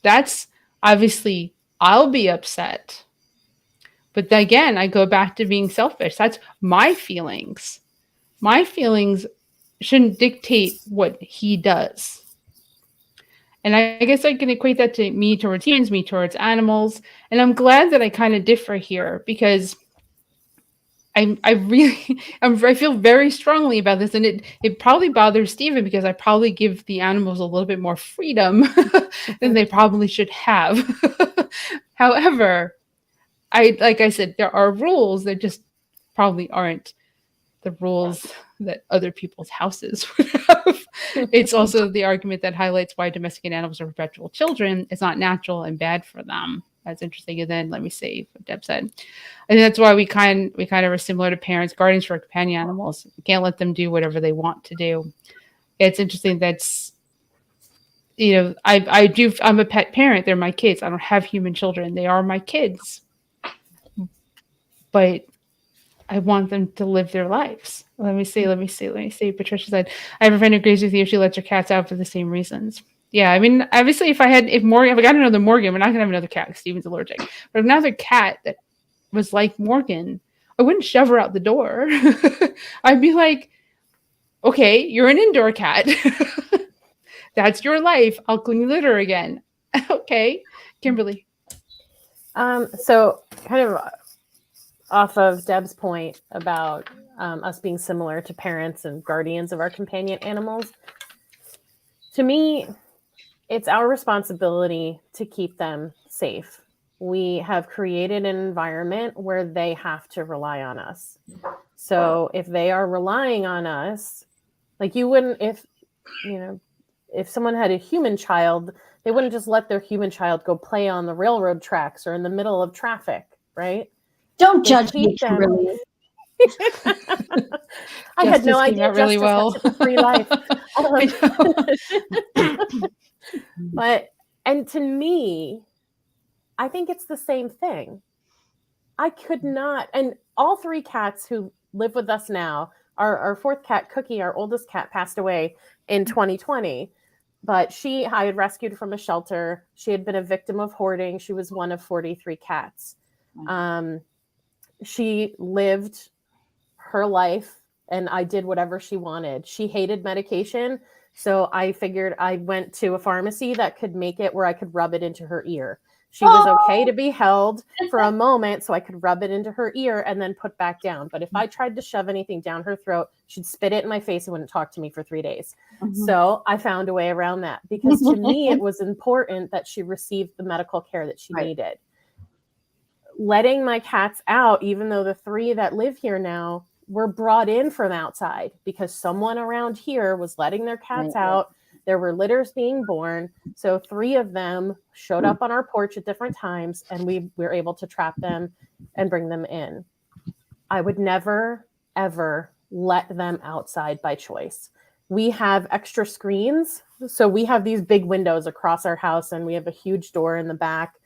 that's obviously, I'll be upset. But then again, I go back to being selfish. That's my feelings. My feelings shouldn't dictate what he does. And I guess I can equate that to me towards humans, me towards animals. And I'm glad that I kind of differ here, because I feel very strongly about this. And it probably bothers Stephen, because I probably give the animals a little bit more freedom than they probably should have. However, like I said, there are rules that just probably aren't the rules that other people's houses would have. It's also the argument that highlights why domesticated animals are perpetual children. It's not natural and bad for them. That's interesting. And then let me see what Deb said. I think that's why we kind of are similar to parents, guardians for companion animals. You can't let them do whatever they want to do. It's interesting. That's, I'm a pet parent. They're my kids. I don't have human children. They are my kids. But I want them to live their lives. Let me see. Patricia said, I have a friend who agrees with you. She lets her cats out for the same reasons. Yeah, I mean, obviously, if I got another Morgan, we're not going to have another cat because Steven's allergic. But another cat that was like Morgan, I wouldn't shove her out the door. I'd be like, okay, you're an indoor cat. That's your life. I'll clean the litter again. Okay. Kimberly. So kind of off of Deb's point about us being similar to parents and guardians of our companion animals, to me, it's our responsibility to keep them safe. We have created an environment where they have to rely on us. So if they are relying on us, like you wouldn't, if someone had a human child, they wouldn't just let their human child go play on the railroad tracks or in the middle of traffic, right? Don't judge me, Kimberly. I had no Justice came idea out really Justice well. had such a free life. But, and to me, I think it's the same thing. I could not, and all three cats who live with us now, our fourth cat, Cookie, our oldest cat, passed away in 2020. But I had rescued from a shelter. She had been a victim of hoarding. She was one of 43 cats. She lived her life, and I did whatever she wanted. She hated medication, so I figured I went to a pharmacy that could make it where I could rub it into her ear. She was okay to be held for a moment so I could rub it into her ear and then put back down. But if I tried to shove anything down her throat, she'd spit it in my face and wouldn't talk to me for 3 days. So I found a way around that, because to me, it was important that she received the medical care that she needed. Letting my cats out, even though the three that live here now were brought in from outside because someone around here was letting their cats out. There were litters being born. So 3 of them showed up on our porch at different times, and we were able to trap them and bring them in. I would never, ever let them outside by choice. We have extra screens. So we have these big windows across our house, and we have a huge door in the back,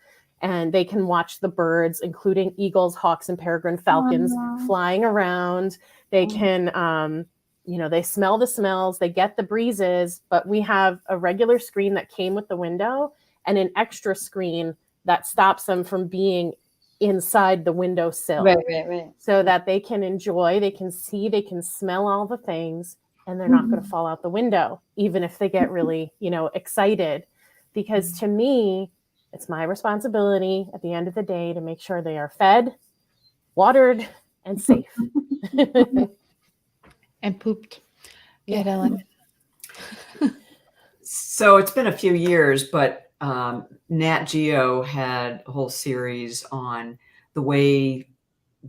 and they can watch the birds, including eagles, hawks, and peregrine falcons flying around. They can, they smell the smells, they get the breezes, but we have a regular screen that came with the window and an extra screen that stops them from being inside the windowsill. Right. So that they can enjoy, they can see, they can smell all the things, and they're not going to fall out the window, even if they get really, excited. Because to me, it's my responsibility at the end of the day to make sure they are fed, watered, and safe. And pooped. Good, Ellen. So it's been a few years, but Nat Geo had a whole series on the way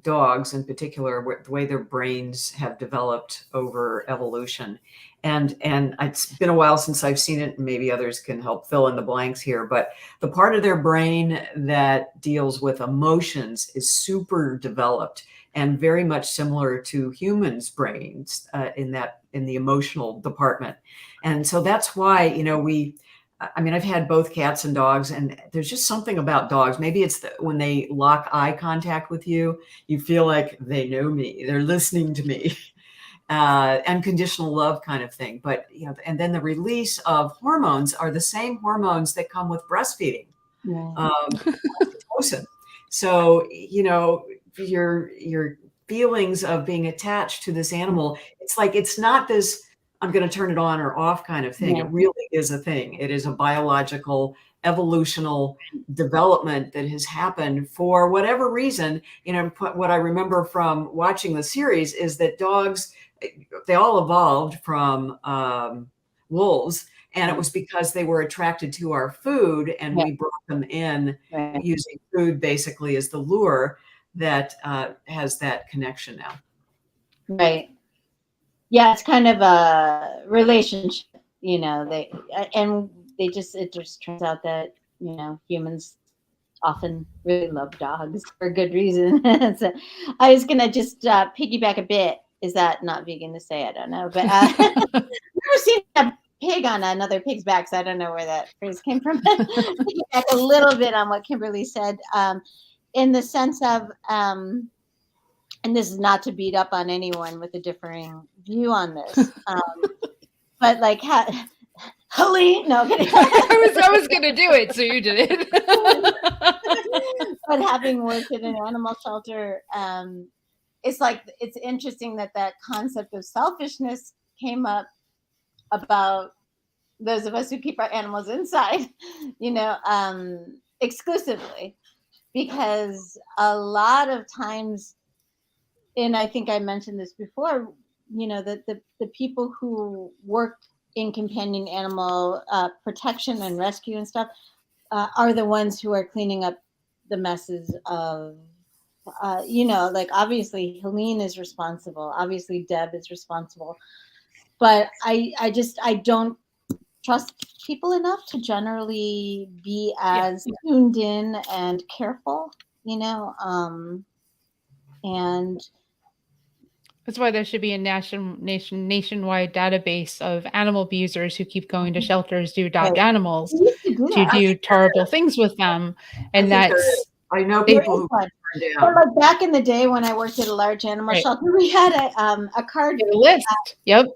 dogs in particular, the way their brains have developed over evolution. And it's been a while since I've seen it, and maybe others can help fill in the blanks here, but the part of their brain that deals with emotions is super developed and very much similar to humans' brains in the emotional department. And so that's why, I've had both cats and dogs, and there's just something about dogs. Maybe it's when they lock eye contact with you, you feel like they know me, they're listening to me. Unconditional love kind of thing. But, and then the release of hormones are the same hormones that come with breastfeeding. Oxytocin. So, your feelings of being attached to this animal, it's like, it's not this, I'm going to turn it on or off kind of thing. It really is a thing. It is a biological, evolutional development that has happened for whatever reason. What I remember from watching the series is that dogs, they all evolved from wolves, and it was because they were attracted to our food, and we brought them in using food basically as the lure that has that connection now. Right. Yeah, it's kind of a relationship, it just turns out that, humans often really love dogs for good reason. So I was going to just piggyback a bit. Is that not vegan to say? I don't know. But I've never seen a pig on another pig's back, so I don't know where that phrase came from. Piggyback a little bit on what Kimberly said, in the sense of, and this is not to beat up on anyone with a differing view on this, but like, Helene, no, I was going to do it, so you did it. But having worked at an animal shelter, it's interesting that concept of selfishness came up about those of us who keep our animals inside, exclusively, because a lot of times, and I think I mentioned this before, that the people who work in companion animal protection and rescue and stuff are the ones who are cleaning up the messes of, like obviously Helene is responsible, obviously Deb is responsible, but I don't trust people enough to generally be as tuned in and careful, and that's why there should be a nationwide database of animal abusers who keep going to shelters to adopt animals to do terrible things with them, and I know people who turned down. But like back in the day when I worked at a large animal shelter, we had a card list. Yep.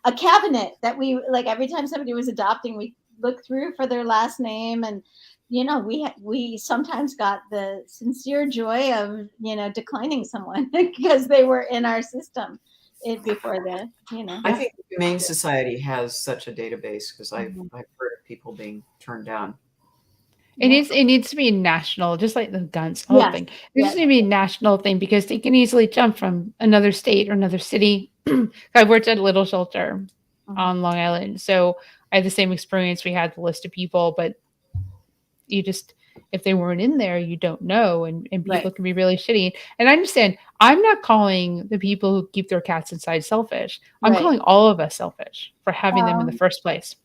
A cabinet that we, like, every time somebody was adopting, we looked through for their last name, and we sometimes got the sincere joy of declining someone because they were in our system before the I think the Humane Society has such a database because I've heard of people being turned down. It needs to be national, just like the guns whole thing. It needs to be a national thing because they can easily jump from another state or another city. I worked at a little shelter on Long Island, so I had the same experience. We had the list of people, but you just, if they weren't in there, you don't know, and people can be really shitty. And I understand. I'm not calling the people who keep their cats inside selfish. I'm calling all of us selfish for having them in the first place.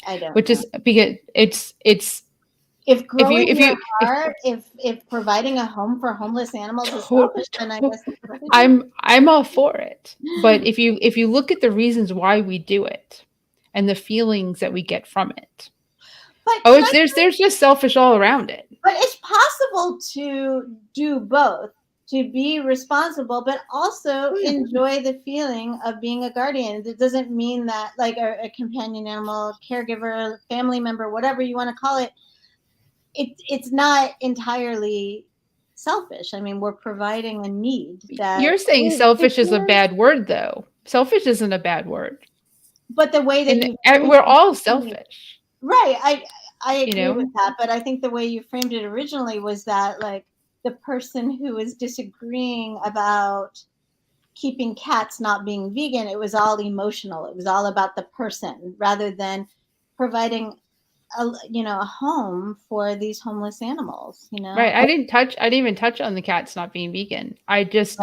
I don't. Which is because it's. If providing a home for homeless animals is selfish, then I guess I'm all for it. But if you look at the reasons why we do it and the feelings that we get from it, there's just selfish all around it. But it's possible to do both, to be responsible, but also enjoy the feeling of being a guardian. It doesn't mean that, like, a companion animal, caregiver, family member, whatever you want to call it, it's not entirely selfish. I mean, we're providing a need. That you're saying selfish is a bad word, though. Selfish isn't a bad word. But the way that we're all selfish, right? I agree with that. But I think the way you framed it originally was that, like, the person who was disagreeing about keeping cats not being vegan, it was all emotional. It was all about the person rather than providing a home for these homeless animals, Right. I didn't even touch on the cats not being vegan. I just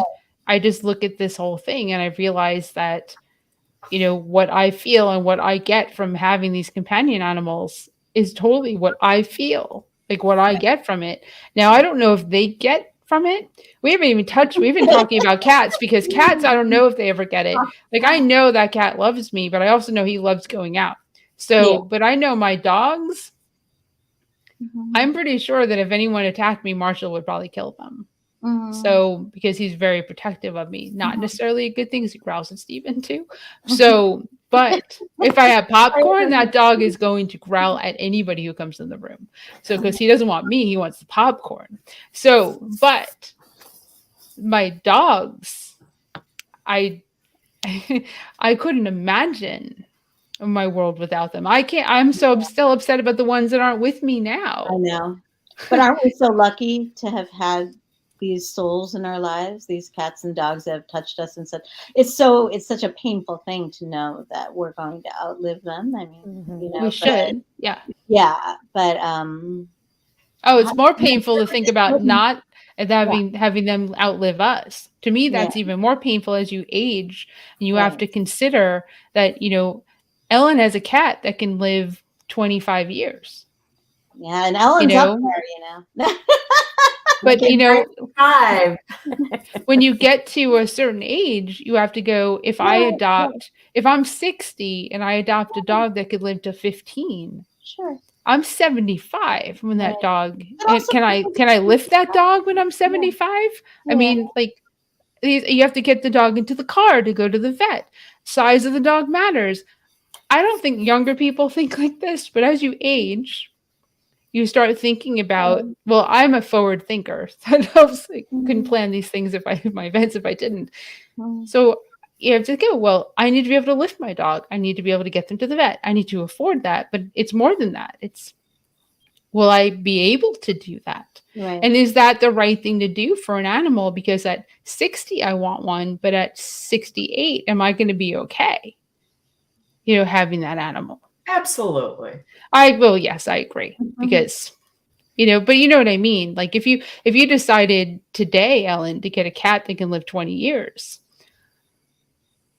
look at this whole thing and I realize that, what I feel and what I get from having these companion animals is totally what I feel, like what I get from it. Now, I don't know if they get from it. We've been talking about cats because cats, I don't know if they ever get it. Like, I know that cat loves me, but I also know he loves going out. So, but I know my dogs, I'm pretty sure that if anyone attacked me, Marshall would probably kill them. So, because he's very protective of me, not necessarily a good thing because he growls at Steven too. So, but if I have popcorn, that dog is going to growl at anybody who comes in the room. So, because he doesn't want me, he wants the popcorn. So, but my dogs, I couldn't imagine my world without them. I'm still upset about the ones that aren't with me now. I know. But aren't we so lucky to have had these souls in our lives, these cats and dogs that have touched us and said, it's such a painful thing to know that we're going to outlive them. I mean, we should. Yeah. But it's more painful to think about not having them outlive us. To me, that's even more painful as you age, and you have to consider that, Ellen has a cat that can live 25 years. Yeah, and Ellen's up there, But, when you get to a certain age, you have to go, if I'm 60 and I adopt a dog that could live to 15, I'm 75 when that dog, can I lift that dog when I'm 75? I mean, like, you have to get the dog into the car to go to the vet. Size of the dog matters. I don't think younger people think like this, but as you age, you start thinking about, well, I'm a forward thinker. That helps. I couldn't plan these things my events if I didn't. So, you have to go, well, I need to be able to lift my dog. I need to be able to get them to the vet. I need to afford that. But it's more than that. It's, will I be able to do that? Right. And is that the right thing to do for an animal? Because at 60, I want one, but at 68, am I going to be okay? Having that animal. Absolutely. Yes, I agree. Because, but you know what I mean? Like if you decided today, Ellen, to get a cat that can live 20 years,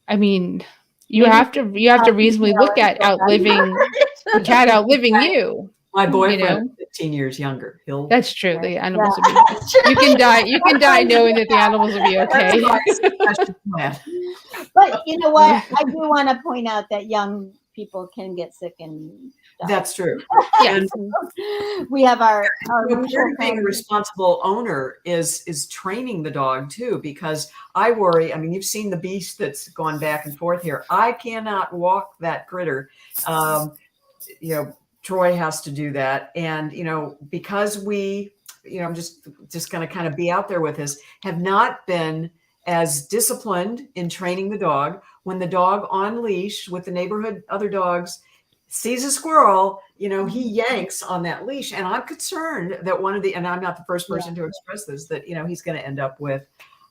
I mean, you have to reasonably look at outliving the cat outliving you. My boyfriend is 15 years younger. That's true. The animals will be. You can die. You can die knowing that the animals will be okay. But you know what? I do want to point out that young people can get sick and die. That's true. Yes. We have our being a responsible owner is training the dog too, because I worry. I mean, you've seen the beast that's gone back and forth here. I cannot walk that critter. Troy has to do that. And, because we, I'm just going to kind of be out there with this, have not been as disciplined in training the dog. When the dog on leash with the neighborhood other dogs sees a squirrel, he yanks on that leash. And I'm concerned that and I'm not the first person to express this, that, he's going to end up with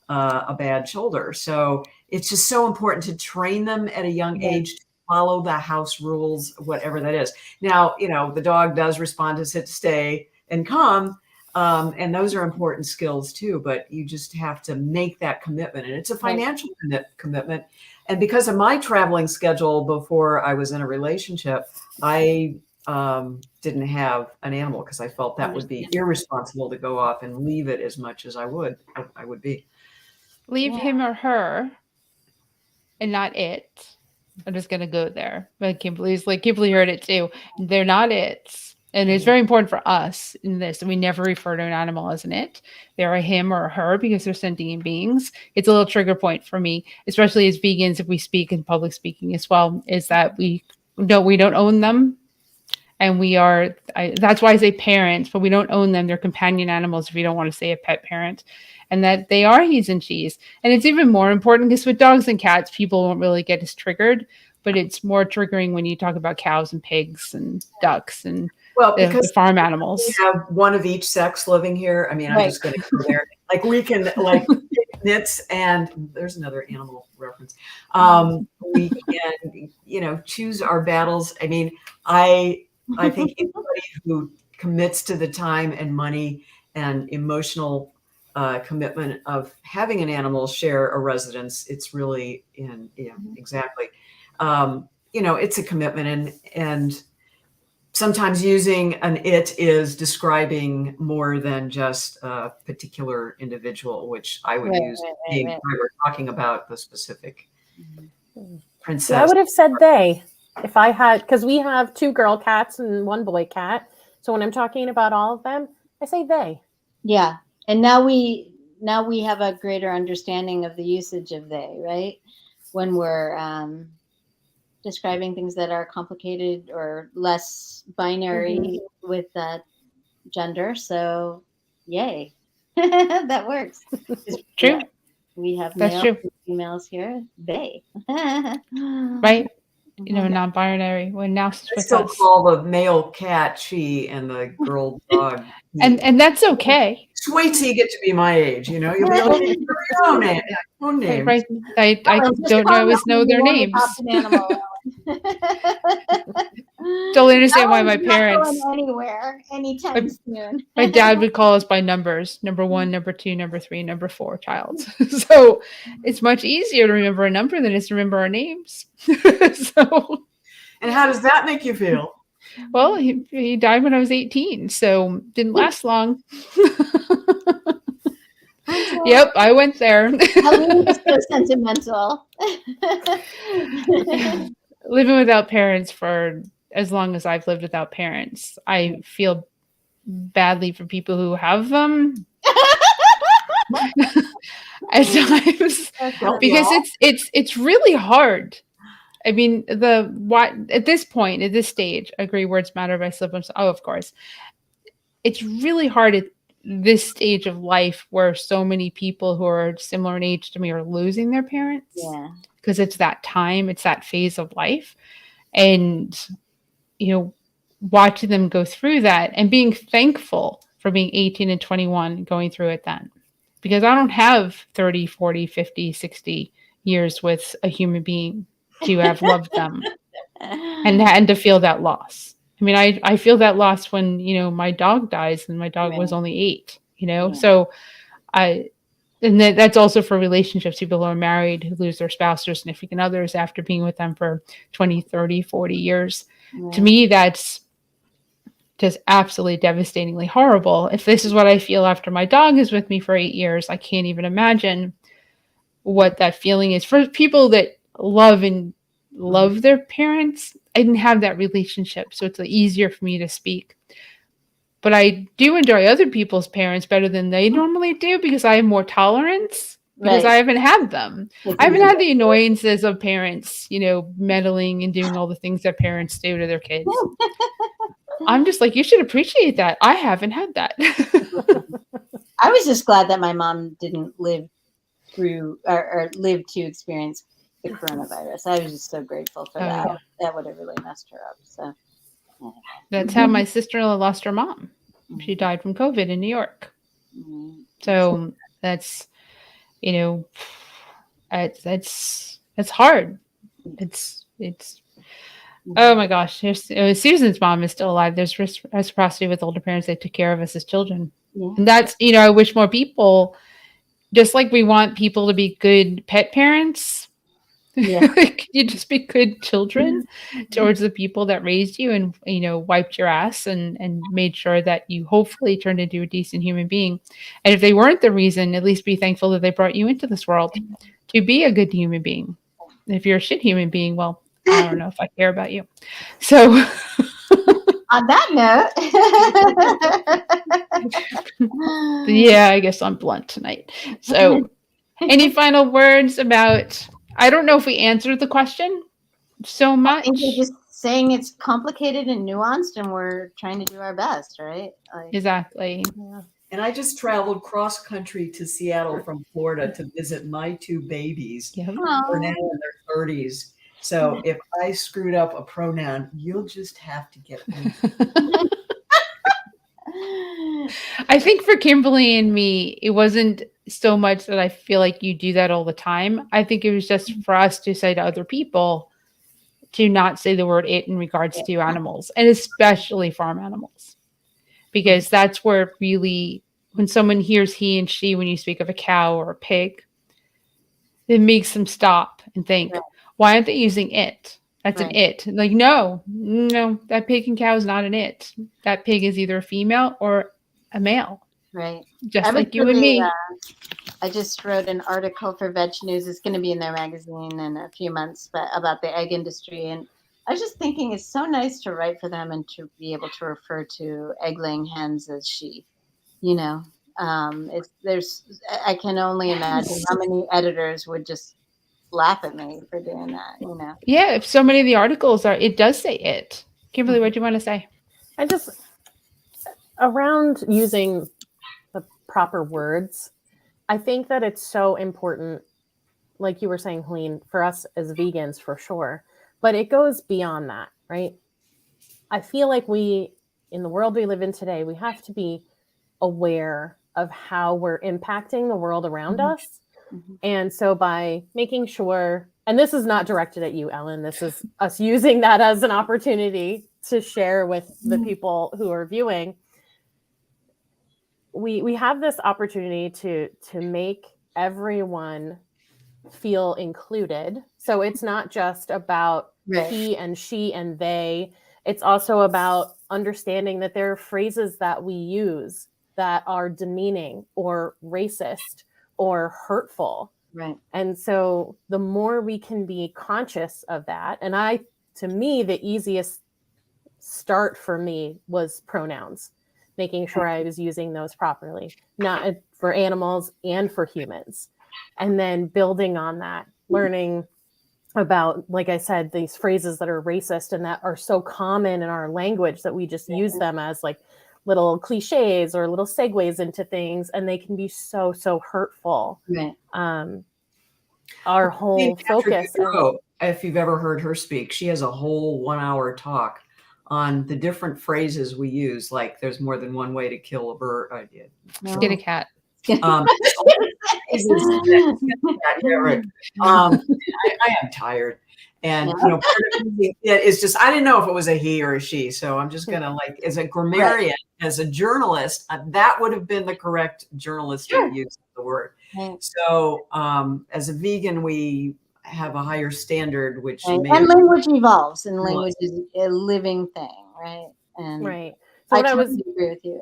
a bad shoulder. So it's just so important to train them at a young age, to follow the house rules, whatever that is. Now, the dog does respond to sit, stay, and come. And those are important skills too, but you just have to make that commitment. And it's a financial commitment. And because of my traveling schedule before I was in a relationship, I didn't have an animal because I felt that would be irresponsible to go off and leave it as much as I would be. Leave him or her and not it. I'm just going to go there. But Kimberly heard it too. They're not its. And it's very important for us in this. And we never refer to an animal as an it. They're a him or a her because they're sentient beings. It's a little trigger point for me, especially as vegans, if we speak in public speaking as well, is that we don't own them. And that's why I say parents, but we don't own them. They're companion animals if you don't want to say a pet parent. And that they are he's and she's. And it's even more important because with dogs and cats, people won't really get as triggered, but it's more triggering when you talk about cows and pigs and ducks and the farm animals. We have one of each sex living here. I mean, I'm just going to go there. Like we can knits, and there's another animal reference. We can, choose our battles. I mean, I think anybody who commits to the time and money and emotional commitment of having an animal share a residence, it's really exactly. It's a commitment, and sometimes using an it is describing more than just a particular individual, which I would use if we were talking about the specific princess. So I would have said they if I had, because we have 2 girl cats and 1 boy cat. So when I'm talking about all of them, I say they. Yeah. And now we have a greater understanding of the usage of they, right? When we're describing things that are complicated or less binary with gender. So yay. That works. True. We have That's males true. and females here. They. Right. Non-binary. When now I still call the male cat she and the girl dog. And that's okay. Just wait till you get to be my age, you'll be able to your own name. Right. I don't always know their names. Don't understand why my parents anywhere anytime soon. My dad would call us by numbers: number 1, number 2, number 3, number 4 child. So it's much easier to remember a number than it is to remember our names. And how does that make you feel? Well, he died when I was 18, so didn't last long. Yep, I went there. It's so sentimental. Living without parents for as long as I've lived without parents, I feel badly for people who have them. At times, because it's really hard. I mean, at this point, at this stage, agree words matter by slip and of course. It's really hard at this stage of life where so many people who are similar in age to me are losing their parents. Yeah. because it's that time, it's that phase of life. And, watching them go through that and being thankful for being 18 and 21 going through it then. Because I don't have 30, 40, 50, 60 years with a human being to have loved them and to feel that loss. I mean, I feel that loss when, my dog dies, and my dog was only 8, So and that's also for relationships, people who are married who lose their spouse or significant others after being with them for 20, 30, 40 years. To me, that's just absolutely devastatingly horrible. If this is what I feel after my dog is with me for 8 years, I can't even imagine what that feeling is for people that love their parents. I didn't have that relationship, so it's easier for me to speak. But I do enjoy other people's parents better than they normally do because I have more tolerance because I haven't had them. I haven't had the annoyances of parents, meddling and doing all the things that parents do to their kids. I'm just like, you should appreciate that. I haven't had that. I was just glad that my mom didn't live through or live to experience the coronavirus. I was just so grateful for that. Yeah. That would have really messed her up. So that's how my sister-in-law lost her mom. She died from COVID in New York. So that's, it's hard. It's oh my gosh. Susan's mom is still alive. There's reciprocity with older parents. They took care of us as children. Yeah. And that's, I wish more people, just like we want people to be good pet parents, you just be good children towards the people that raised you and, wiped your ass and made sure that you hopefully turned into a decent human being. And if they weren't the reason, at least be thankful that they brought you into this world to be a good human being. If you're a shit human being, well, I don't know if I care about you. So on that note, yeah, I guess I'm blunt tonight. So any final words about, I don't know if we answered the question so much. I think we're just saying it's complicated and nuanced, and we're trying to do our best, right? Exactly. Yeah. And I just traveled cross country to Seattle from Florida to visit my 2 babies who are now in their 30s. So if I screwed up a pronoun, you'll just have to get me. I think for Kimberly and me, it wasn't so much that I feel like you do that all the time. I think it was just for us to say to other people to not say the word it in regards to animals, and especially farm animals. Because that's where really, when someone hears he and she, when you speak of a cow or a pig, it makes them stop and think, why aren't they using it? That's an it. Like, no, that pig and cow is not an it. That pig is either a female or a male. Right. Just like you and me. I just wrote an article for Veg News. It's going to be in their magazine in a few months, but about the egg industry. And I was just thinking it's so nice to write for them and to be able to refer to egg-laying hens as she. I can only imagine how many editors would just laugh at me for doing that. Yeah, if so many of the articles it does say it. Kimberly, what do you want to say? I just, around using the proper words, I think that it's so important, like you were saying, Helene, for us as vegans, for sure. But it goes beyond that, right? I feel like in the world we live in today, we have to be aware of how we're impacting the world around us. Mm-hmm. And so by making sure, and this is not directed at you, Ellen, this is us using that as an opportunity to share with the people who are viewing. We have this opportunity to make everyone feel included. So it's not just about he and she and they. It's also about understanding that there are phrases that we use that are demeaning or racist or hurtful. Right. And so the more we can be conscious of that, and to me, the easiest start for me was pronouns, making sure I was using those properly, not for animals and for humans. And then building on that, learning about, like I said, these phrases that are racist and that are so common in our language that we just use them as like little cliches or little segues into things, and they can be so, so hurtful. Right. our whole focus. If you've ever heard her speak, she has a whole 1-hour talk on the different phrases we use. Like, there's more than one way to kill a bird. I did. Skin a cat. Yeah, right. I am tired. And part of it is just, I didn't know if it was a he or a she. So I'm just gonna, like, as a grammarian, as a journalist, that would have been the correct journalistic use of the word. So as a vegan, we have a higher standard, which and language evolves, and language is a living thing, right? And So I totally agree with you,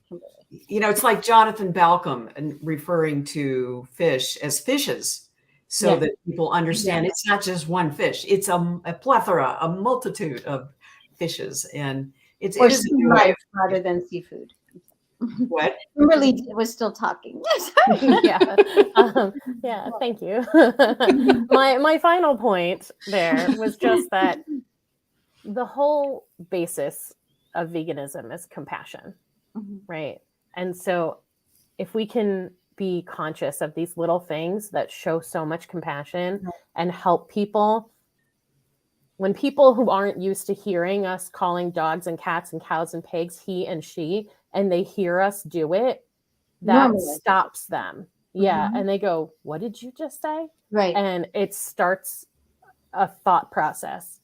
Kimberly. It's like Jonathan Balcom and referring to fish as fishes, so that people understand it's not just one fish; it's a plethora, a multitude of fishes, and it is sea life rather than seafood. What? Kimberly was still talking. Thank you. my final point there was just that the whole basis of veganism is compassion, right? And so if we can be conscious of these little things that show so much compassion and help people, when people who aren't used to hearing us calling dogs and cats and cows and pigs he and she, and they hear us do it, that stops them. And they go, what did you just say? Right. And it starts a thought process.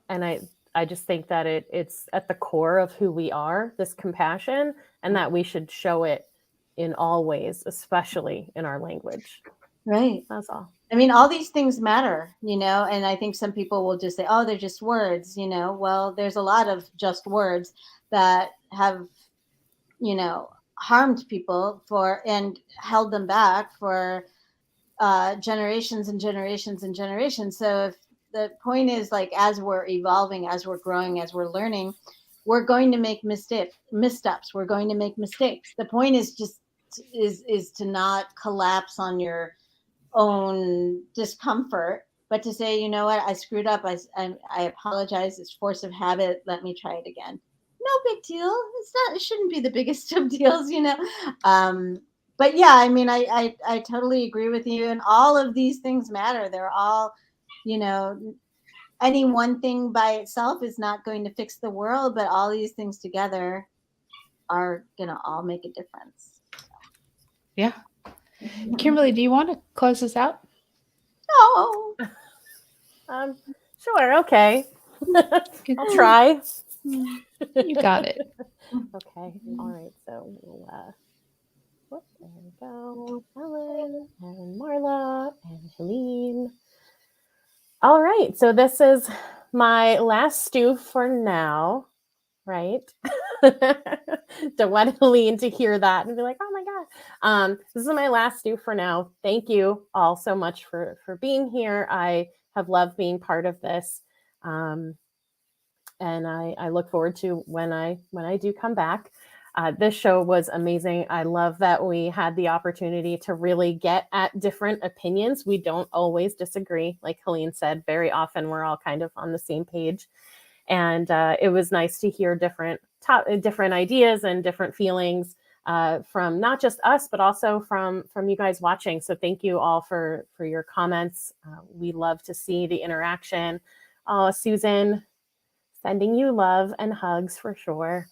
And I just think that it's at the core of who we are, this compassion, and that we should show it in all ways, especially in our language. Right. That's all. I mean, all these things matter, and I think some people will just say, oh, they're just words, Well, there's a lot of just words that have, harmed people and held them back for generations and generations and generations. So if the point is, like, as we're evolving, as we're growing, as we're learning, we're going to make missteps. We're going to make mistakes. The point is just is to not collapse on your own discomfort, but to say, you know what, I screwed up. I apologize. It's force of habit. Let me try it again. No big deal. It shouldn't be the biggest of deals, But yeah, I mean, I totally agree with you. And all of these things matter. They're all, any one thing by itself is not going to fix the world, but all these things together are going to all make a difference. Yeah. Kimberly, do you want to close us out? No. Sure. Okay. I'll try. You got it. Okay. All right. So there we go. Ellen and Marla and Helene. All right. So this is my last stew for now, right? Don't want Helene to hear that and be like, oh my God. This is my last stew for now. Thank you all so much for being here. I have loved being part of this. And I look forward to when I do come back. This show was amazing. I love that we had the opportunity to really get at different opinions. We don't always disagree. Like Helene said, very often we're all kind of on the same page. And it was nice to hear different ideas and different feelings from not just us, but also from you guys watching. So thank you all for your comments. We love to see the interaction. Oh, Susan, sending you love and hugs for sure.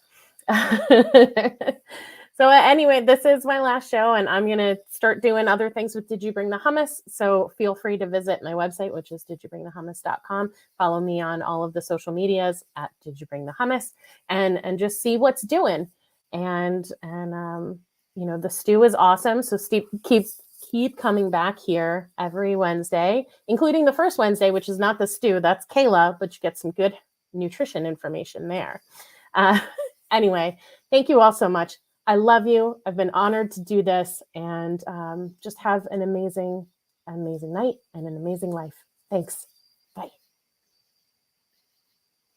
So anyway, this is my last show, and I'm going to start doing other things with Did You Bring the Hummus? So feel free to visit my website, which is didyouBringTheHummus.com. Follow me on all of the social medias at Did You Bring the Hummus, and just see what's doing. And the stew is awesome. So keep coming back here every Wednesday, including the first Wednesday, which is not the stew. That's Kayla, but you get some good nutrition information there. Anyway, thank you all so much. I love you. I've been honored to do this, and just have an amazing, amazing night and an amazing life. Thanks. Bye.